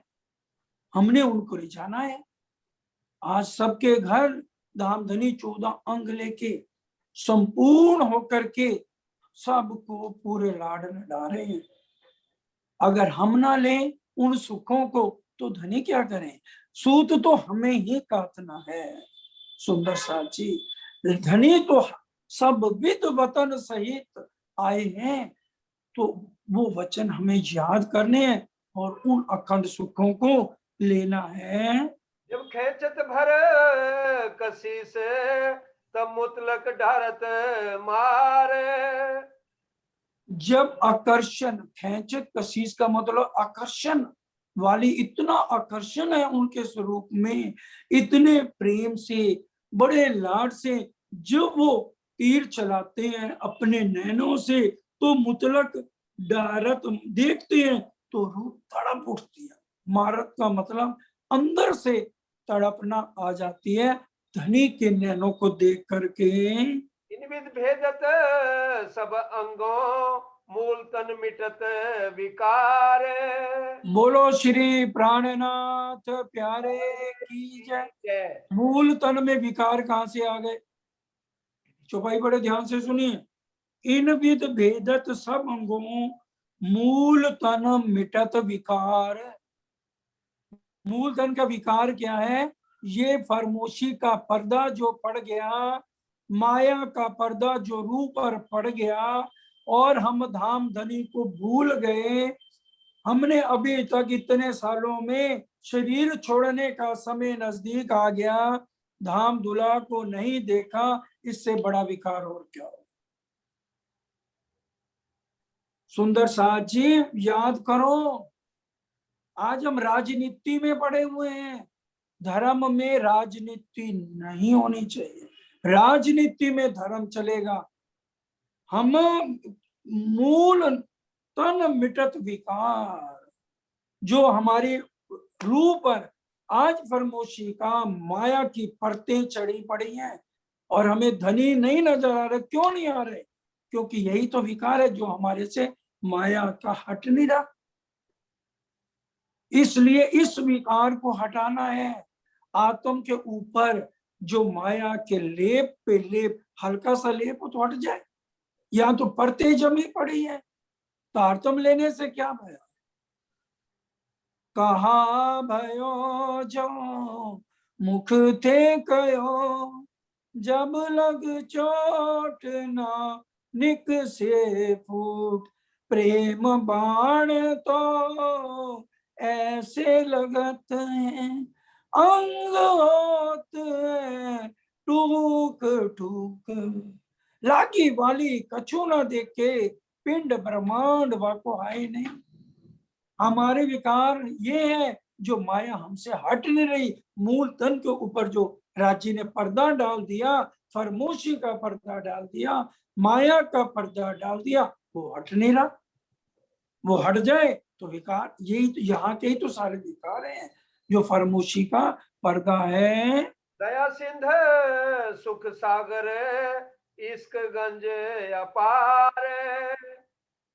हमने उनको ले जाना है। आज सबके घर धाम धनी 14 अंग लेके संपूर्ण होकर के सबको पूरे लाड में डाले हैं। अगर हम ना लें उन सुखों को तो धनी क्या करें, सूत तो हमें ही काटना है। सुंदर साथ जी, धनी तो सब विद वतन सहित आए हैं, तो वो वचन हमें याद करने हैं और उन अखंड सुखों को लेना है। जब खेचत भर कसी से, तब मुतलक ढारत मारे। जब आकर्षण, खेचत कशीस का मतलब आकर्षण वाली, इतना आकर्षण है उनके स्वरूप में, इतने प्रेम से, बड़े लाड से जब वो तीर चलाते हैं अपने नैनों से, तो मुतलक डारत देखते हैं तो रूह तड़प उठती है। मारत का मतलब अंदर से तड़पना आ जाती है धनी के नैनों को देख करके। इन विध भेजत सब अंगों, मूल तन मिटत विकार। बोलो श्री प्राणनाथ प्यारे की जय। मूल तन में विकार कहां से आ गए, चौपाई बड़े ध्यान से सुनिए। इन विध भेदत सब अंगों, मूल तन मिटत विकार। मूल तन का विकार क्या है, ये फरमोशी का पर्दा जो पड़ गया, माया का पर्दा जो रूह पर पड़ गया, और हम धाम धनी को भूल गए। हमने अभी तक इतने सालों में शरीर छोड़ने का समय नजदीक आ गया, धाम धुला को नहीं देखा, इससे बड़ा विकार और क्या हो। सुंदर साथ जी याद करो, आज हम राजनीति में पड़े हुए हैं, धर्म में राजनीति नहीं होनी चाहिए। राजनीति में धर्म चलेगा, हम मूल तन मिटत विकार, जो हमारी रूह पर आज फरमोशी का माया की परतें चढ़ी पड़ी हैं, और हमें धनी नहीं नजर आ रहे। क्यों नहीं आ रहे? क्योंकि यही तो विकार है जो हमारे से माया का हट नहीं रहा। इसलिए इस विकार को हटाना है। आत्म के ऊपर जो माया के लेप पे लेप, हल्का सा लेप हो तो हट जाए, या तो परतें जमी पड़ी है। तारतम लेने से क्या भया? कहा भयो जो मुख थे कयो, जब लग चोट ना निक से फूट, प्रेम बाण तो ऐसे लगत है, अंग होत है टूक टूक। लागी वाली कछु न देखे, पिंड ब्रह्मांड वाको आए नहीं। हमारे विकार ये है जो माया हमसे हट नहीं रही। मूल तन के ऊपर जो राज्य ने पर्दा डाल दिया, फरमोशी का पर्दा डाल दिया, माया का पर्दा डाल दिया, वो हट नहीं रहा। वो हट जाए तो विकार, यही तो यहाँ के ही तो सारे विकार हैं जो फरमोशी का पर्दा है। दया सिंध सुख सागर इश्क गंज अपार।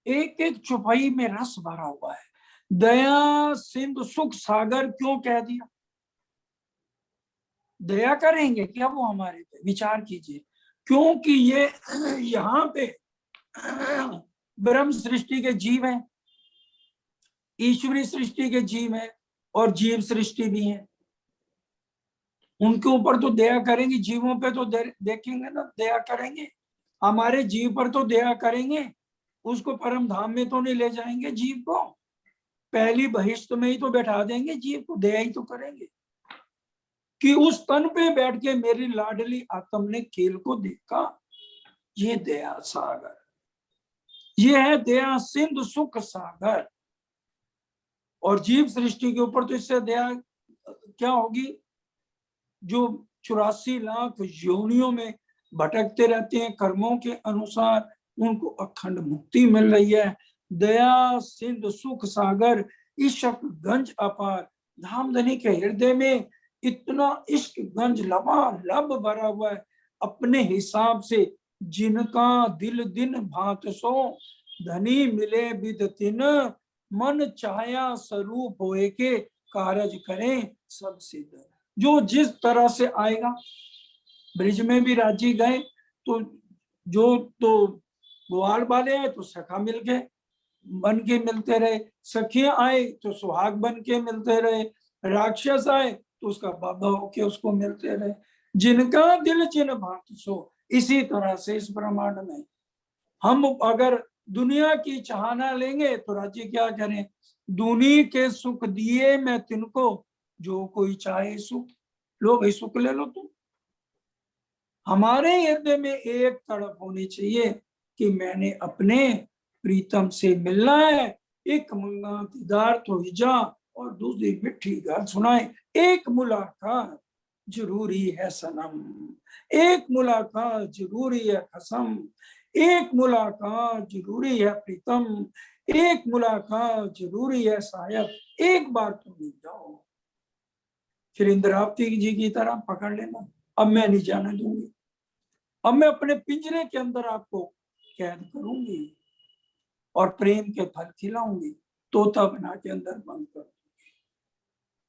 एक एक चौपाई में रस भरा हुआ है। दया सिंधु सुख सागर क्यों कह दिया? दया करेंगे क्या वो हमारे पे? विचार कीजिए। क्योंकि ये यहाँ पे ब्रह्म सृष्टि के जीव हैं, ईश्वरी सृष्टि के जीव हैं, और जीव सृष्टि भी है। उनके ऊपर तो दया करेंगे, जीवों पे तो देखेंगे ना, दया करेंगे। हमारे जीव पर तो दया करेंगे, उसको परम धाम में तो नहीं ले जाएंगे जीव को, पहली बहिष्ठ में ही तो बैठा देंगे जीव को। दया ही तो करेंगे कि उस तन पे बैठ के मेरी लाडली आत्म ने खेल को देखा। ये दया सागर, ये है दया सिंधु सुख सागर। और जीव सृष्टि के ऊपर तो इससे दया क्या होगी? जो 84 लाख योनियों में भटकते रहते हैं कर्मों के अनुसार, उनको अखंड मुक्ति मिल रही है। दया सिंधु सुख सागर इश्क गंज अपार। धामधनी के हृदय में इतना इश्क गंज लबालब भरा हुआ है अपने हिसाब से। जिनका दिल दिन भांत सो, धनी मिले विद तिन, मन छाया स्वरूप होए के कारज करें सब सिद्ध। जो जिस तरह से आएगा, ब्रिज में भी राजी गए तो जो तो ग्वाल वाले आए तो सखा मिल के बन के मिलते रहे, सखियां आए तो सुहाग बन के मिलते रहे, राक्षस आए तो उसका बाबा होके उसको मिलते रहे। जिनका दिल जिन भांति सो, इसी तरह से इस ब्रह्मांड में हम अगर दुनिया की चाहना लेंगे तो राज्य क्या करें? दुनी के सुख दिए मैं तिनको, जो कोई चाहे सुख। लो भाई सुख ले लो तुम। हमारे हृदय में एक तड़प होनी चाहिए कि मैंने अपने प्रीतम से मिलना है। एक मंगा दीदार तो हिजा, और दूसरी मिठी गाल सुनाए। एक मुलाकात जरूरी है सनम, एक मुलाकात जरूरी है कसम, एक मुलाकात जरूरी है प्रीतम, एक मुलाकात जरूरी है शायद, एक बार तो मिल जाओ। फिर इंद्रावती जी की तरह पकड़ लेना, अब मैं नहीं जाने दूंगी, अब मैं अपने पिंजरे के अंदर आपको कैद करूंगी और प्रेम के फल खिलाऊंगी, तोता बना के अंदर बंद कर दूंगी।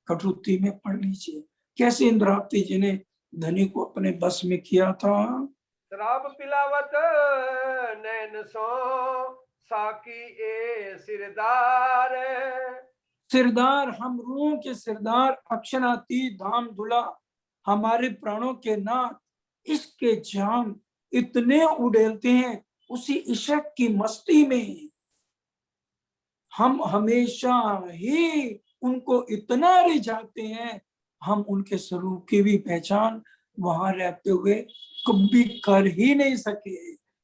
कटुती में पढ़ लीजिए कैसे इंद्रावती जी ने धनी को अपने बस में किया था। शराब पिलावत नैन सो, साकी ए सिरदार। सिरदार, हम रूहों के सिरदार, अक्षरातीत धाम धुला, हमारे प्राणों के नाथ, इसके जाम इतने उड़ेलते हैं उसी इश्क की मस्ती में। हम हमेशा ही उनको इतना रिझाते हैं, हम उनके स्वरूप की भी पहचान वहां रहते हुए कभी कर ही नहीं सके।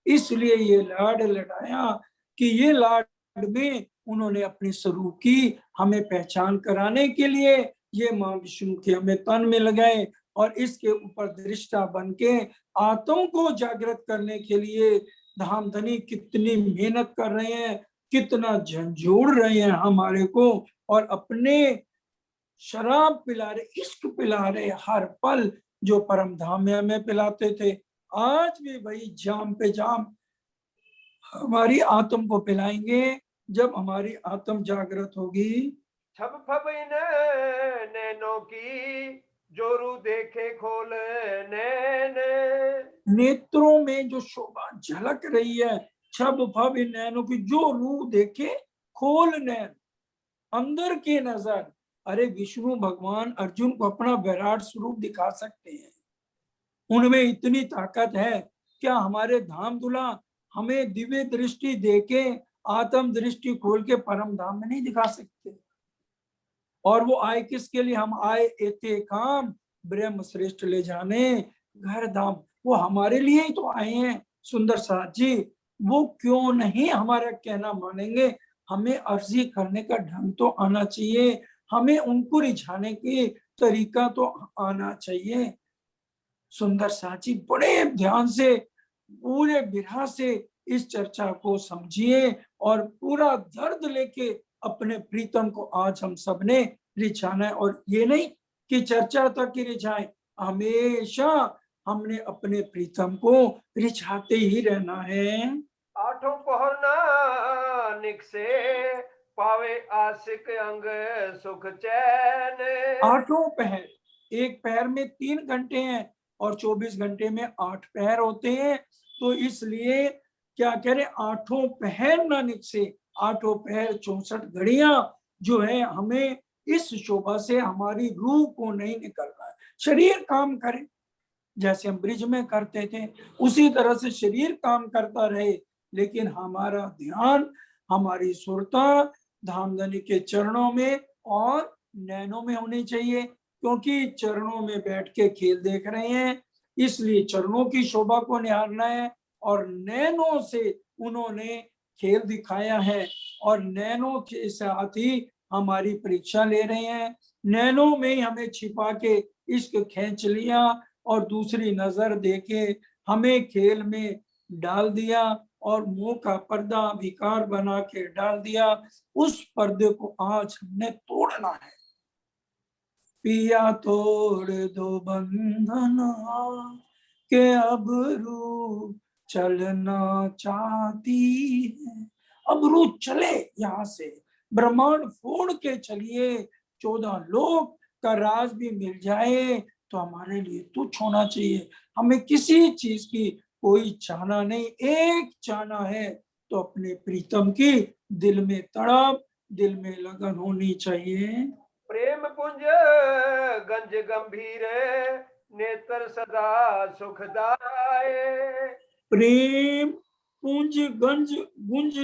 इसलिए ये लाड लड़ाया कि ये लाड में उन्होंने अपने स्वरूप की हमें पहचान कराने के लिए ये माँ विष्णु के हमें तन में लगाए, और इसके ऊपर दृष्टा बन के आत्म को जागृत करने के लिए धामधनी कितनी मेहनत कर रहे हैं, कितना झंझोड़ रहे हैं हमारे को, और अपने शराब पिला रहे, इश्क पिला रहे हर पल। जो परम धाम में हमें पिलाते थे आज भी भाई जाम पे जाम हमारी आत्म को पिलाएंगे जब हमारी आत्म जागृत होगी। छब फब इन नैनों की, जोरू देखे खोल नैन। नेत्रों में जो शोभा झलक रही है, छब फब इन नैनों की, जो रूह देखे खोल नैन, अंदर की नजर। अरे विष्णु भगवान अर्जुन को अपना विराट स्वरूप दिखा सकते हैं, उनमें इतनी ताकत है। क्या हमारे धाम दुला हमें दिव्य दृष्टि देके आत्म दृष्टि खोल के परम धाम में नहीं दिखा सकते? और वो आए किसके लिए? हम आए एते काम ब्रह्म श्रेष्ठ ले जाने घर धाम। वो हमारे लिए ही तो आए हैं सुंदर साथ जी। वो क्यों नहीं हमारा कहना मानेंगे? हमें अर्जी करने का ढंग तो आना चाहिए, हमें उनको रिझाने की तरीका तो आना चाहिए। सुंदर साची बड़े ध्यान से पूरे विरह से इस चर्चा को समझिए और पूरा दर्द लेके अपने प्रीतम को आज हम सबने रिझाना है। और ये नहीं कि चर्चा तक ही रिझाए, हमेशा हमने अपने प्रीतम को रिझाते ही रहना है। आठों पहर ना निकसे, पावे आशिक अंग सुख चैन। आठों पहर, एक पहर में 3 घंटे हैं और 24 घंटे में 8 पहर होते हैं। तो इसलिए क्या कह रहे, आठों पहर ना निकसे, आठों पहर 64 घड़ियां जो है, हमें इस शोभा से हमारी रूह को नहीं निकलना है। शरीर काम करे जैसे हम ब्रिज में करते थे, उसी तरह से शरीर काम करता रहे, लेकिन हमारा ध्यान, हमारी सुरता धामधनी के चरणों में और नैनों में होनी चाहिए। क्योंकि चरणों में बैठ के खेल देख रहे हैं, इसलिए चरणों की शोभा को निहारना है। और नैनों से उन्होंने खेल दिखाया है और नैनों के साथ ही हमारी परीक्षा ले रहे हैं। नैनों में ही हमें छिपा के इश्क खींच लिया और दूसरी नजर देके हमें खेल में डाल दिया और मुंह का पर्दा विकार बना के डाल दिया। उस पर्दे को आज हमने तोड़ना है। पिया तोड़ दो बंधन के अब रूह चलना चाहती है। अब रूह चले यहाँ से, ब्रह्मांड फोड़ के चलिए, 14 लोक का राज भी मिल जाए तो हमारे लिए तुच्छ होना चाहिए। हमें किसी चीज की कोई चाहना नहीं, एक चाहना है तो अपने प्रीतम की दिल में तड़प, दिल में लगन होनी चाहिए। प्रेम पुंज गंज गंभीर, नेत्र सदा सुखदाय। प्रेम पुंज गंज गुंज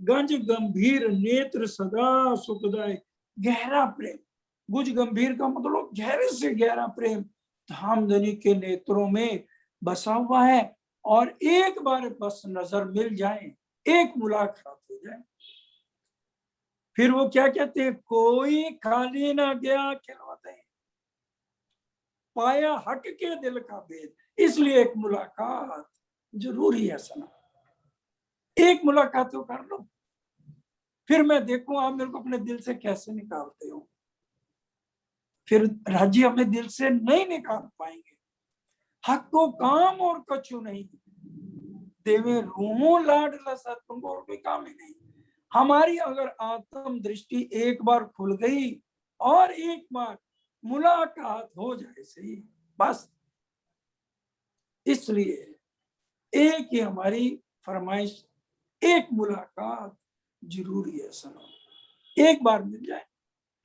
गंज गंभीर, नेत्र सदा सुखदाय। गहरा प्रेम, गुज गंभीर का मतलब गहरे से गहरा प्रेम धामधनी के नेत्रों में बसा हुआ है। और एक बार बस नजर मिल जाए, एक मुलाकात हो जाए, फिर वो क्या कहते हैं, कोई खाली ना गया खिलौते, पाया हट के दिल का भेद। इसलिए एक मुलाकात जरूरी है सना, एक मुलाकात तो कर लो, फिर मैं देखूं आप मेरे को अपने दिल से कैसे निकालते हो। फिर राज्य अपने दिल से नहीं निकाल पाएंगे। हक को काम और कछु नहीं, देवे रूहों लाड लसा, तुमको और कोई काम ही नहीं। हमारी अगर आत्म दृष्टि एक बार खुल गई और एक बार मुलाकात हो जाए सही, बस। इसलिए एक ही हमारी फरमाइश, एक मुलाकात जरूरी है सनो, एक बार मिल जाए,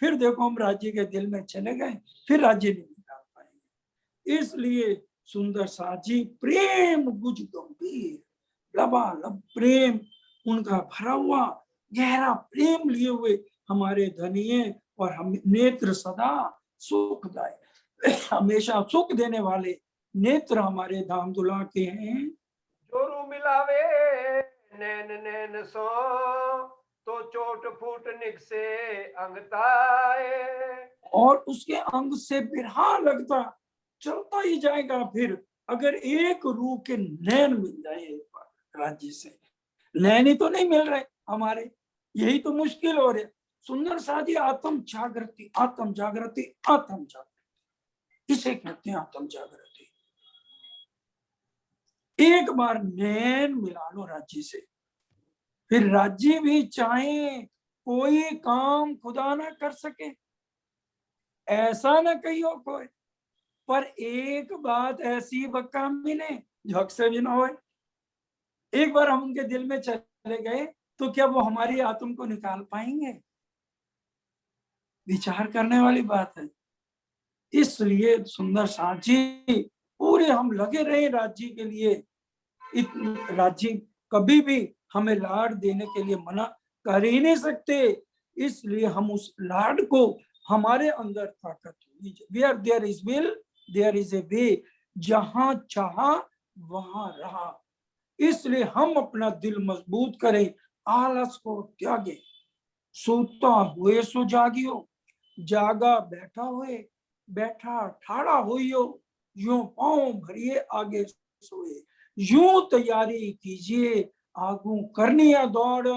फिर देखो हम राज्य के दिल में चले गए, फिर राज्य नहीं निकाल पाएंगे। इसलिए सुंदर साजी प्रेम गुज गंभीर, लबालब प्रेम उनका भरा हुआ गहरा प्रेम लिए हुए हमारे धनिये, और हम नेत्र सदा सुखदायी, हमेशा सुख देने वाले नेत्र हमारे धाम दुला के हैं। जोरू मिलावे नैन नैन सो, तो चोट फूट निकसे अंगताए। और उसके अंग से बिरहा लगता चलता ही जाएगा। फिर अगर एक रूह के नैन मिल जाए एक बार राज्य से, नैन ही तो नहीं मिल रहे हमारे, यही तो मुश्किल हो रहा। सुंदर साजी आत्म जागृति, आत्म जागृति, आत्म जागृति, इसे कहते हैं आत्म जागृति। एक बार नैन मिला लो राज्य से, फिर राज्य भी चाहे कोई काम खुदा ना कर सके, ऐसा ना कहियो कोई, पर एक बात ऐसी बक्का मिले जो अक्सर भी ना हो। एक बार हम उनके दिल में चले गए तो क्या वो हमारी आत्म को निकाल पाएंगे? विचार करने वाली बात है। इसलिए सुंदर साझी पूरे हम लगे रहे राज्य के लिए। राज्य कभी भी हमें लाड देने के लिए मना कर ही नहीं सकते, इसलिए हम उस लाड को हमारे अंदर ताकत होनी चाहिए। Where there is will there is a way, जहां चाहा वहां रहा। इसलिए हम अपना दिल मजबूत करें, आलस को त्यागे, सोता हुए सो जागियो, जागा बैठा हुए, बैठा ठाड़ा होइयो, यूं पांव भरिए आगे सोए, यूं तैयारी कीजिए आगू करनी है दौड़,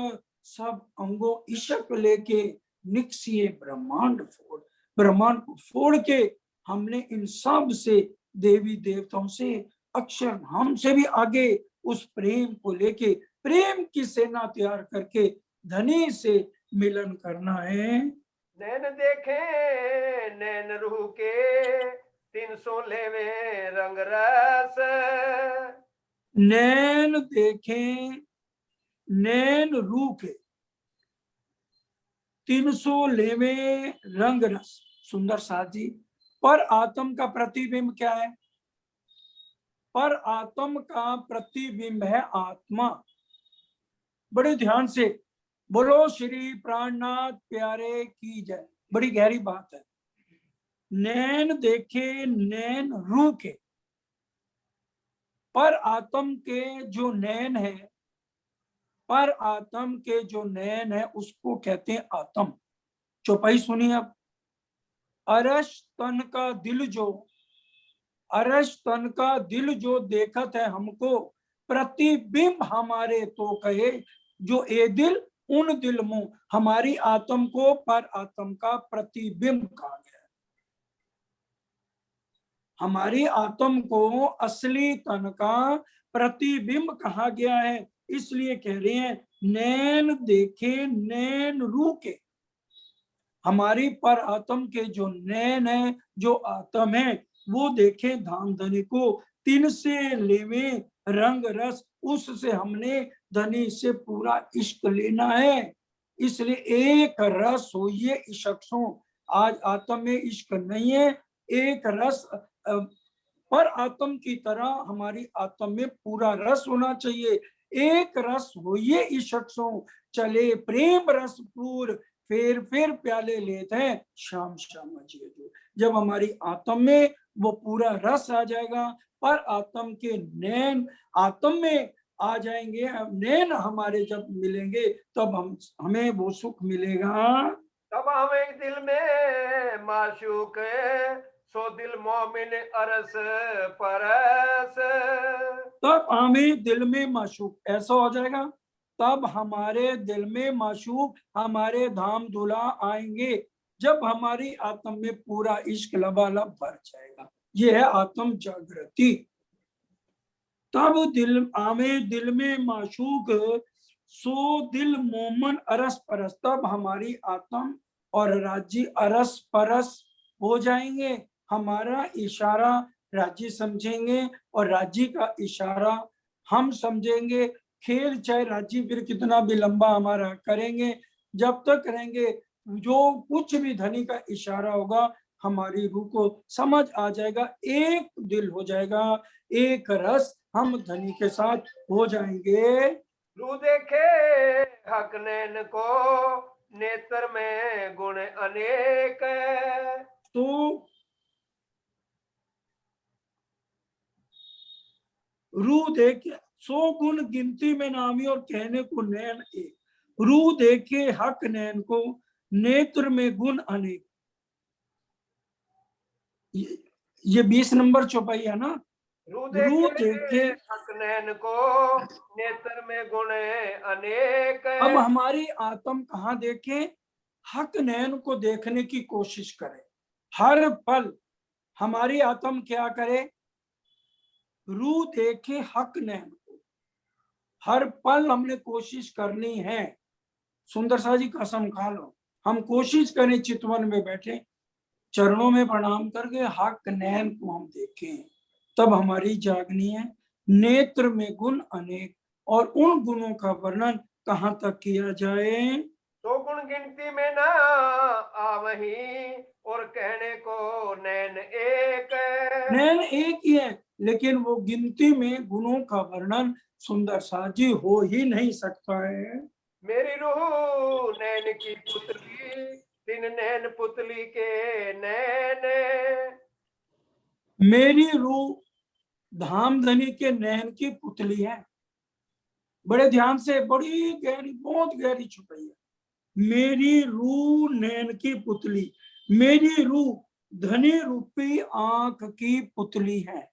सब अंगों इशक लेके निकसिए ब्रह्मांड फोड़। ब्रह्मांड को फोड़ के हमने इन सब से, देवी देवताओं से, अक्षर हमसे भी आगे उस प्रेम को लेके, प्रेम की सेना तैयार करके धनी से मिलन करना है। नैन देखे नैन रूह के 300 लेवे रंग रस। नैन देखें नैन रूह के 300 लेवे रंग रस। सुंदर साथ जी, पर आत्म का प्रतिबिंब क्या है? पर आत्म का प्रतिबिंब है आत्मा। बड़े ध्यान से बोलो श्री प्राणनाथ प्यारे की जय। बड़ी गहरी बात है। नैन देखे नैन रूह के, पर आत्म के जो नैन है, पर आत्म के जो नैन है उसको कहते हैं आत्म। चौपाई सुनिए अब। अरश तन का दिल जो, अरश तन का दिल जो देखत है हमको, प्रतिबिंब हमारे तो कहे जो ए दिल उन दिल मुंह। हमारी आत्म को पर आत्म का प्रतिबिंब कहा गया है। हमारी आत्म को असली तन का प्रतिबिंब कहा गया है। इसलिए कह रहे हैं नैन देखे नैन रूह के। हमारी पर आत्म के जो नैन है, जो आत्म है, वो देखे धाम धनी को, 3 से लेवे रंग रस। उससे हमने धनी से पूरा इश्क लेना है। इसलिए एक रस हो ये इश्कों। आज आत्म में इश्क नहीं है, एक रस पर आत्म की तरह हमारी आत्म में पूरा रस होना चाहिए। एक रस हो ये इश्कों, चले प्रेम रस पूर, फिर प्याले लेते हैं शाम शाम अजिए। जब हमारी आत्म में वो पूरा रस आ जाएगा, पर आत्म के नैन आत्म में आ जाएंगे, नैन हमारे जब मिलेंगे तब हमें वो सुख मिलेगा। तब हमें दिल में माशूक सो दिल मोमिन अरस परस। तब हमें दिल में माशूक ऐसा हो जाएगा, तब हमारे दिल में माशूक हमारे धाम दुल्हा आएंगे, जब हमारी आत्म में पूरा इश्क लबालब भर जाएगा। ये है आत्म जागृति। तब दिल आमे दिल में माशूक सो दिल मोमन अरस परस। तब हमारी आत्म और राज्य अरस परस हो जाएंगे। हमारा इशारा राज्य समझेंगे और राज्य का इशारा हम समझेंगे। खेल चाहे राज्य फिर कितना भी लंबा हमारा करेंगे, जब तक करेंगे जो कुछ भी धनी का इशारा होगा हमारी रूह को समझ आ जाएगा, एक दिल हो जाएगा, एक रस हम धनी के साथ हो जाएंगे। रू देखे हक नैन को नेत्र में गुण अनेक। तो रूह देखे 100 गुण गिनती में नामी और कहने को नैन एक। रूह देखे हक नैन को नेत्र में गुण अनेक। ये 20 नंबर चौपाई है ना। रू रूह देखे देखे, हक नैन को नेत्र में गुण अनेक। अब हमारी आत्म कहाँ देखे? हक नैन को देखने की कोशिश करे। हर पल हमारी आत्म क्या करे? रू देखे हक नैन को। हर पल हमने कोशिश करनी है, सुंदर सा जी कसम खा लो, हम कोशिश करें चितवन में बैठे चरणों में प्रणाम करके हक नैन को हम देखें, तब हमारी जागनी है। नेत्र में गुण अनेक और उन गुणों का वर्णन कहाँ तक किया जाए। तो गुण गिनती में ना आवही और कहने को नैन एक। नैन एक ही है, लेकिन वो गिनती में गुणों का वर्णन सुंदर सा जी हो ही नहीं सकता है। मेरी रूह नैन की पुतली, तीन नैन पुतली के नैन। मेरी रूह धामधनी के नैन की पुतली है। बड़े ध्यान से, बड़ी गहरी, बहुत गहरी छुपाई है। मेरी रूह नैन की पुतली, मेरी रूह धनी रूपी आंख की पुतली है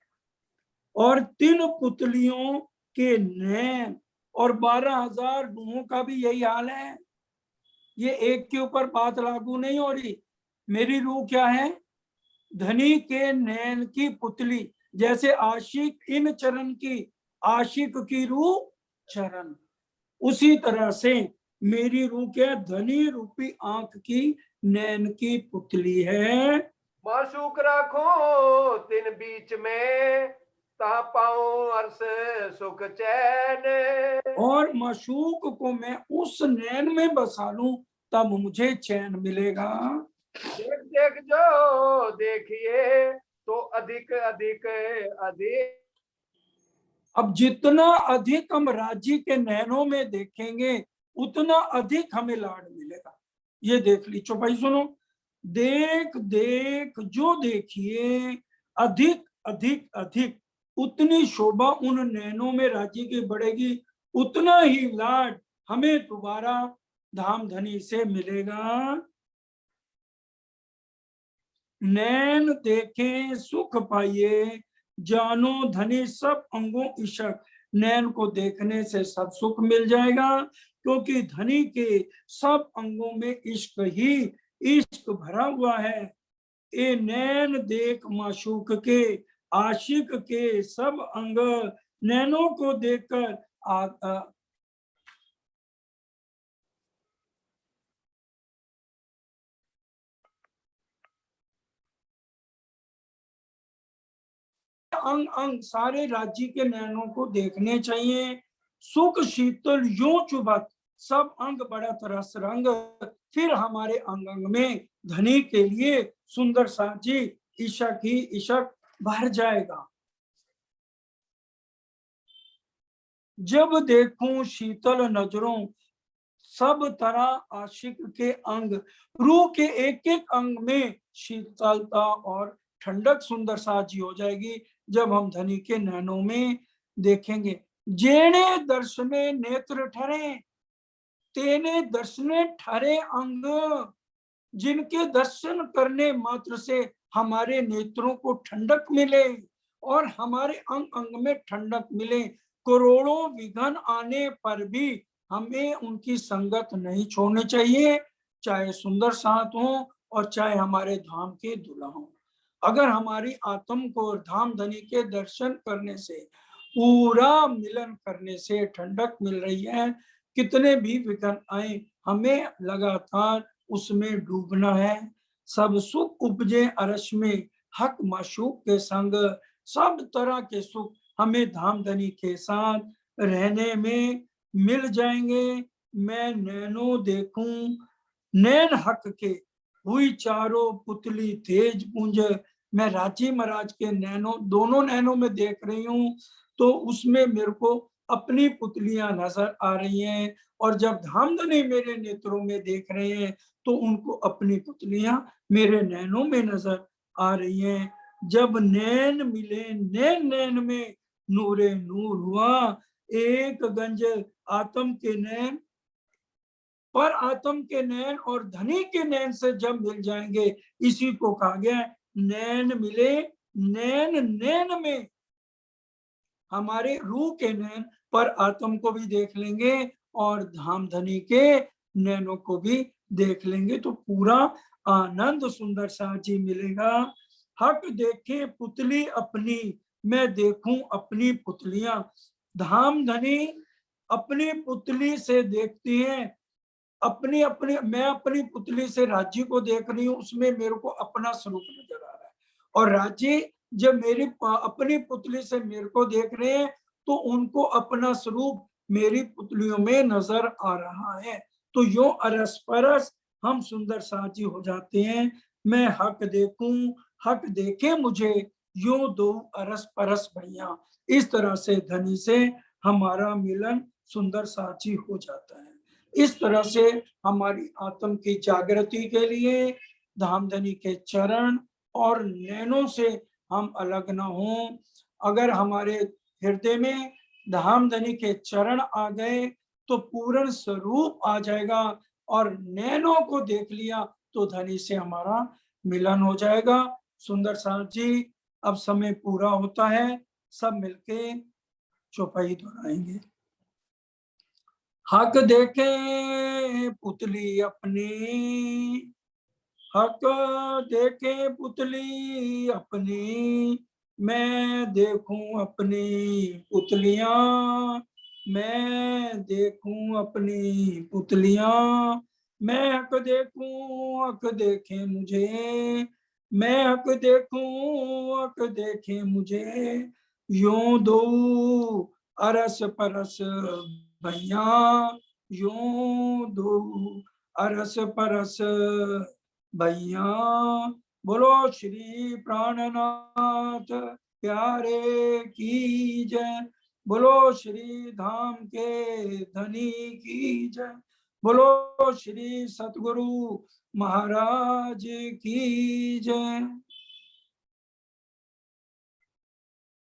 और 3 पुतलियों के नैन और 12,000 रूहों का भी यही हाल है। ये एक के ऊपर बात लागू नहीं हो रही। मेरी रूह क्या है? धनी के नैन की पुतली। जैसे आशिक इन चरण की, आशिक की रूह चरण, उसी तरह से मेरी रूह क्या? धनी रूपी आंख की नैन की पुतली है। माशूक राखो तीन बीच में, ता पाऊं अर्श सुख चैन। और माशूक को मैं उस नैन में बसा लूं, तब मुझे चैन मिलेगा। देख देख जो देखिए तो अधिक अधिक अधिक। अब जितना अधिक हम राज्य के नैनों में देखेंगे, उतना अधिक हमें लाड मिलेगा। ये देख ली चौपाई सुनो। देख देख जो देखिए, अधिक अधिक अधिक, उतनी शोभा उन नैनों में राज्य की बढ़ेगी, उतना ही लाड हमें दोबारा धामधनी से मिलेगा। नैन देखें सुख पाइए, जानो धनी सब अंगों इशक। नैन को देखने से सब सुख मिल जाएगा, क्योंकि धनी के सब अंगों में इश्क ही इश्क भरा हुआ है। ए नैन देख माशूक के, आशिक के सब अंग, नैनों को देखकर अंग अंग सारे राज्य के नैनों को देखने चाहिए। सुख शीतल यो चुभत, सब अंग बढ़त रस रंग। फिर हमारे अंग अंग में धनी के लिए सुंदर साजी इशक ही इशक भर जाएगा। जब देखूं शीतल नजरों, सब तरह आशिक के अंग, रूह के एक एक अंग में शीतलता और ठंडक सुंदर साजी हो जाएगी जब हम धनी के नैनों में देखेंगे। जेने दर्शने नेत्र ठहरे, तेने दर्शने ठहरे अंग। जिनके दर्शन करने मात्र से हमारे नेत्रों को ठंडक मिले और हमारे अंग अंग में ठंडक मिले, करोड़ों विघ्न आने पर भी हमें उनकी संगत नहीं छोड़नी चाहिए, चाहे सुंदर साथ हो और चाहे हमारे धाम के दूल्हा हो। अगर हमारी आत्म को धाम धनी के दर्शन करने से, पूरा मिलन करने से ठंडक मिल रही है, कितने भी विघ्न आए हमें लगातार उसमें डूबना है। सब सुख उपजे अरश में, हक माशूक के संग। सब तरह के सुख हमें धामधनी के साथ रहने में मिल जाएंगे। मैं नैनो देखूं नैन हक के, हुई चारों पुतली तेज पुंज। मैं राजी महाराज के नैनो, दोनों नैनों में देख रही हूँ, तो उसमें मेरे को अपनी पुतलियां नजर आ रही हैं, और जब धामधनी मेरे नेत्रों में देख रहे हैं तो उनको अपनी पुतलियां मेरे नैनों में नजर आ रही हैं। जब नैन मिले नैन नैन में नूरे नूर हुआ, एक गंज आत्म के नैन पर आत्म के नैन और धनी के नैन से जब मिल जाएंगे, इसी को कहा गया नैन मिले नैन नैन में। हमारे रूह के नैन पर आत्म को भी देख लेंगे और धाम धनी के नैनों को भी देख लेंगे, तो पूरा आनंद सुंदर सा जी मिलेगा। हक देखे पुतली अपनी, मैं देखूं अपनी पुतलियां। धाम धनी अपनी पुतली से देखती हैं, अपनी अपनी मैं अपनी पुतली से राज्य को देख रही हूँ, उसमें मेरे को अपना स्वरूप नजर आ रहा है। और राज्य जब मेरी अपनी पुतली से मेरे को देख रहे हैं तो उनको अपना स्वरूप मेरी पुतलियों में नजर आ रहा है। तो यो अरस परस हम सुंदर साजी हो जाते हैं। मैं हक देखूं, हक देखे मुझे, यो दो अरस परस भैया। इस तरह से धनी से हमारा मिलन सुंदर साची हो जाता है। इस तरह से हमारी आत्म की जागृति के लिए धामधनी के चरण और नैनों से हम अलग न हों। अगर हमारे हृदय में धामधनी के चरण आ गए तो पूर्ण स्वरूप आ जाएगा, और नैनों को देख लिया तो धनी से हमारा मिलन हो जाएगा। सुंदर साथ जी, अब समय पूरा होता है, सब मिलके चौपाई दोहराएंगे। हक देखे पुतली अपनी, हक देखे पुतली अपनी, मैं देखूं अपनी पुतलियां, मैं देखूं अपनी पुतलियां। मैं हक देखूं, हक देखे मुझे, मैं हक देखूं, हक देखे मुझे, यूं दो अरस परस भैया, यूं दो अरस परस भैया। बोलो श्री प्राणनाथ प्यारे की जय, बोलो श्री धाम के धनी की जय, बोलो श्री सतगुरु महाराज की जय।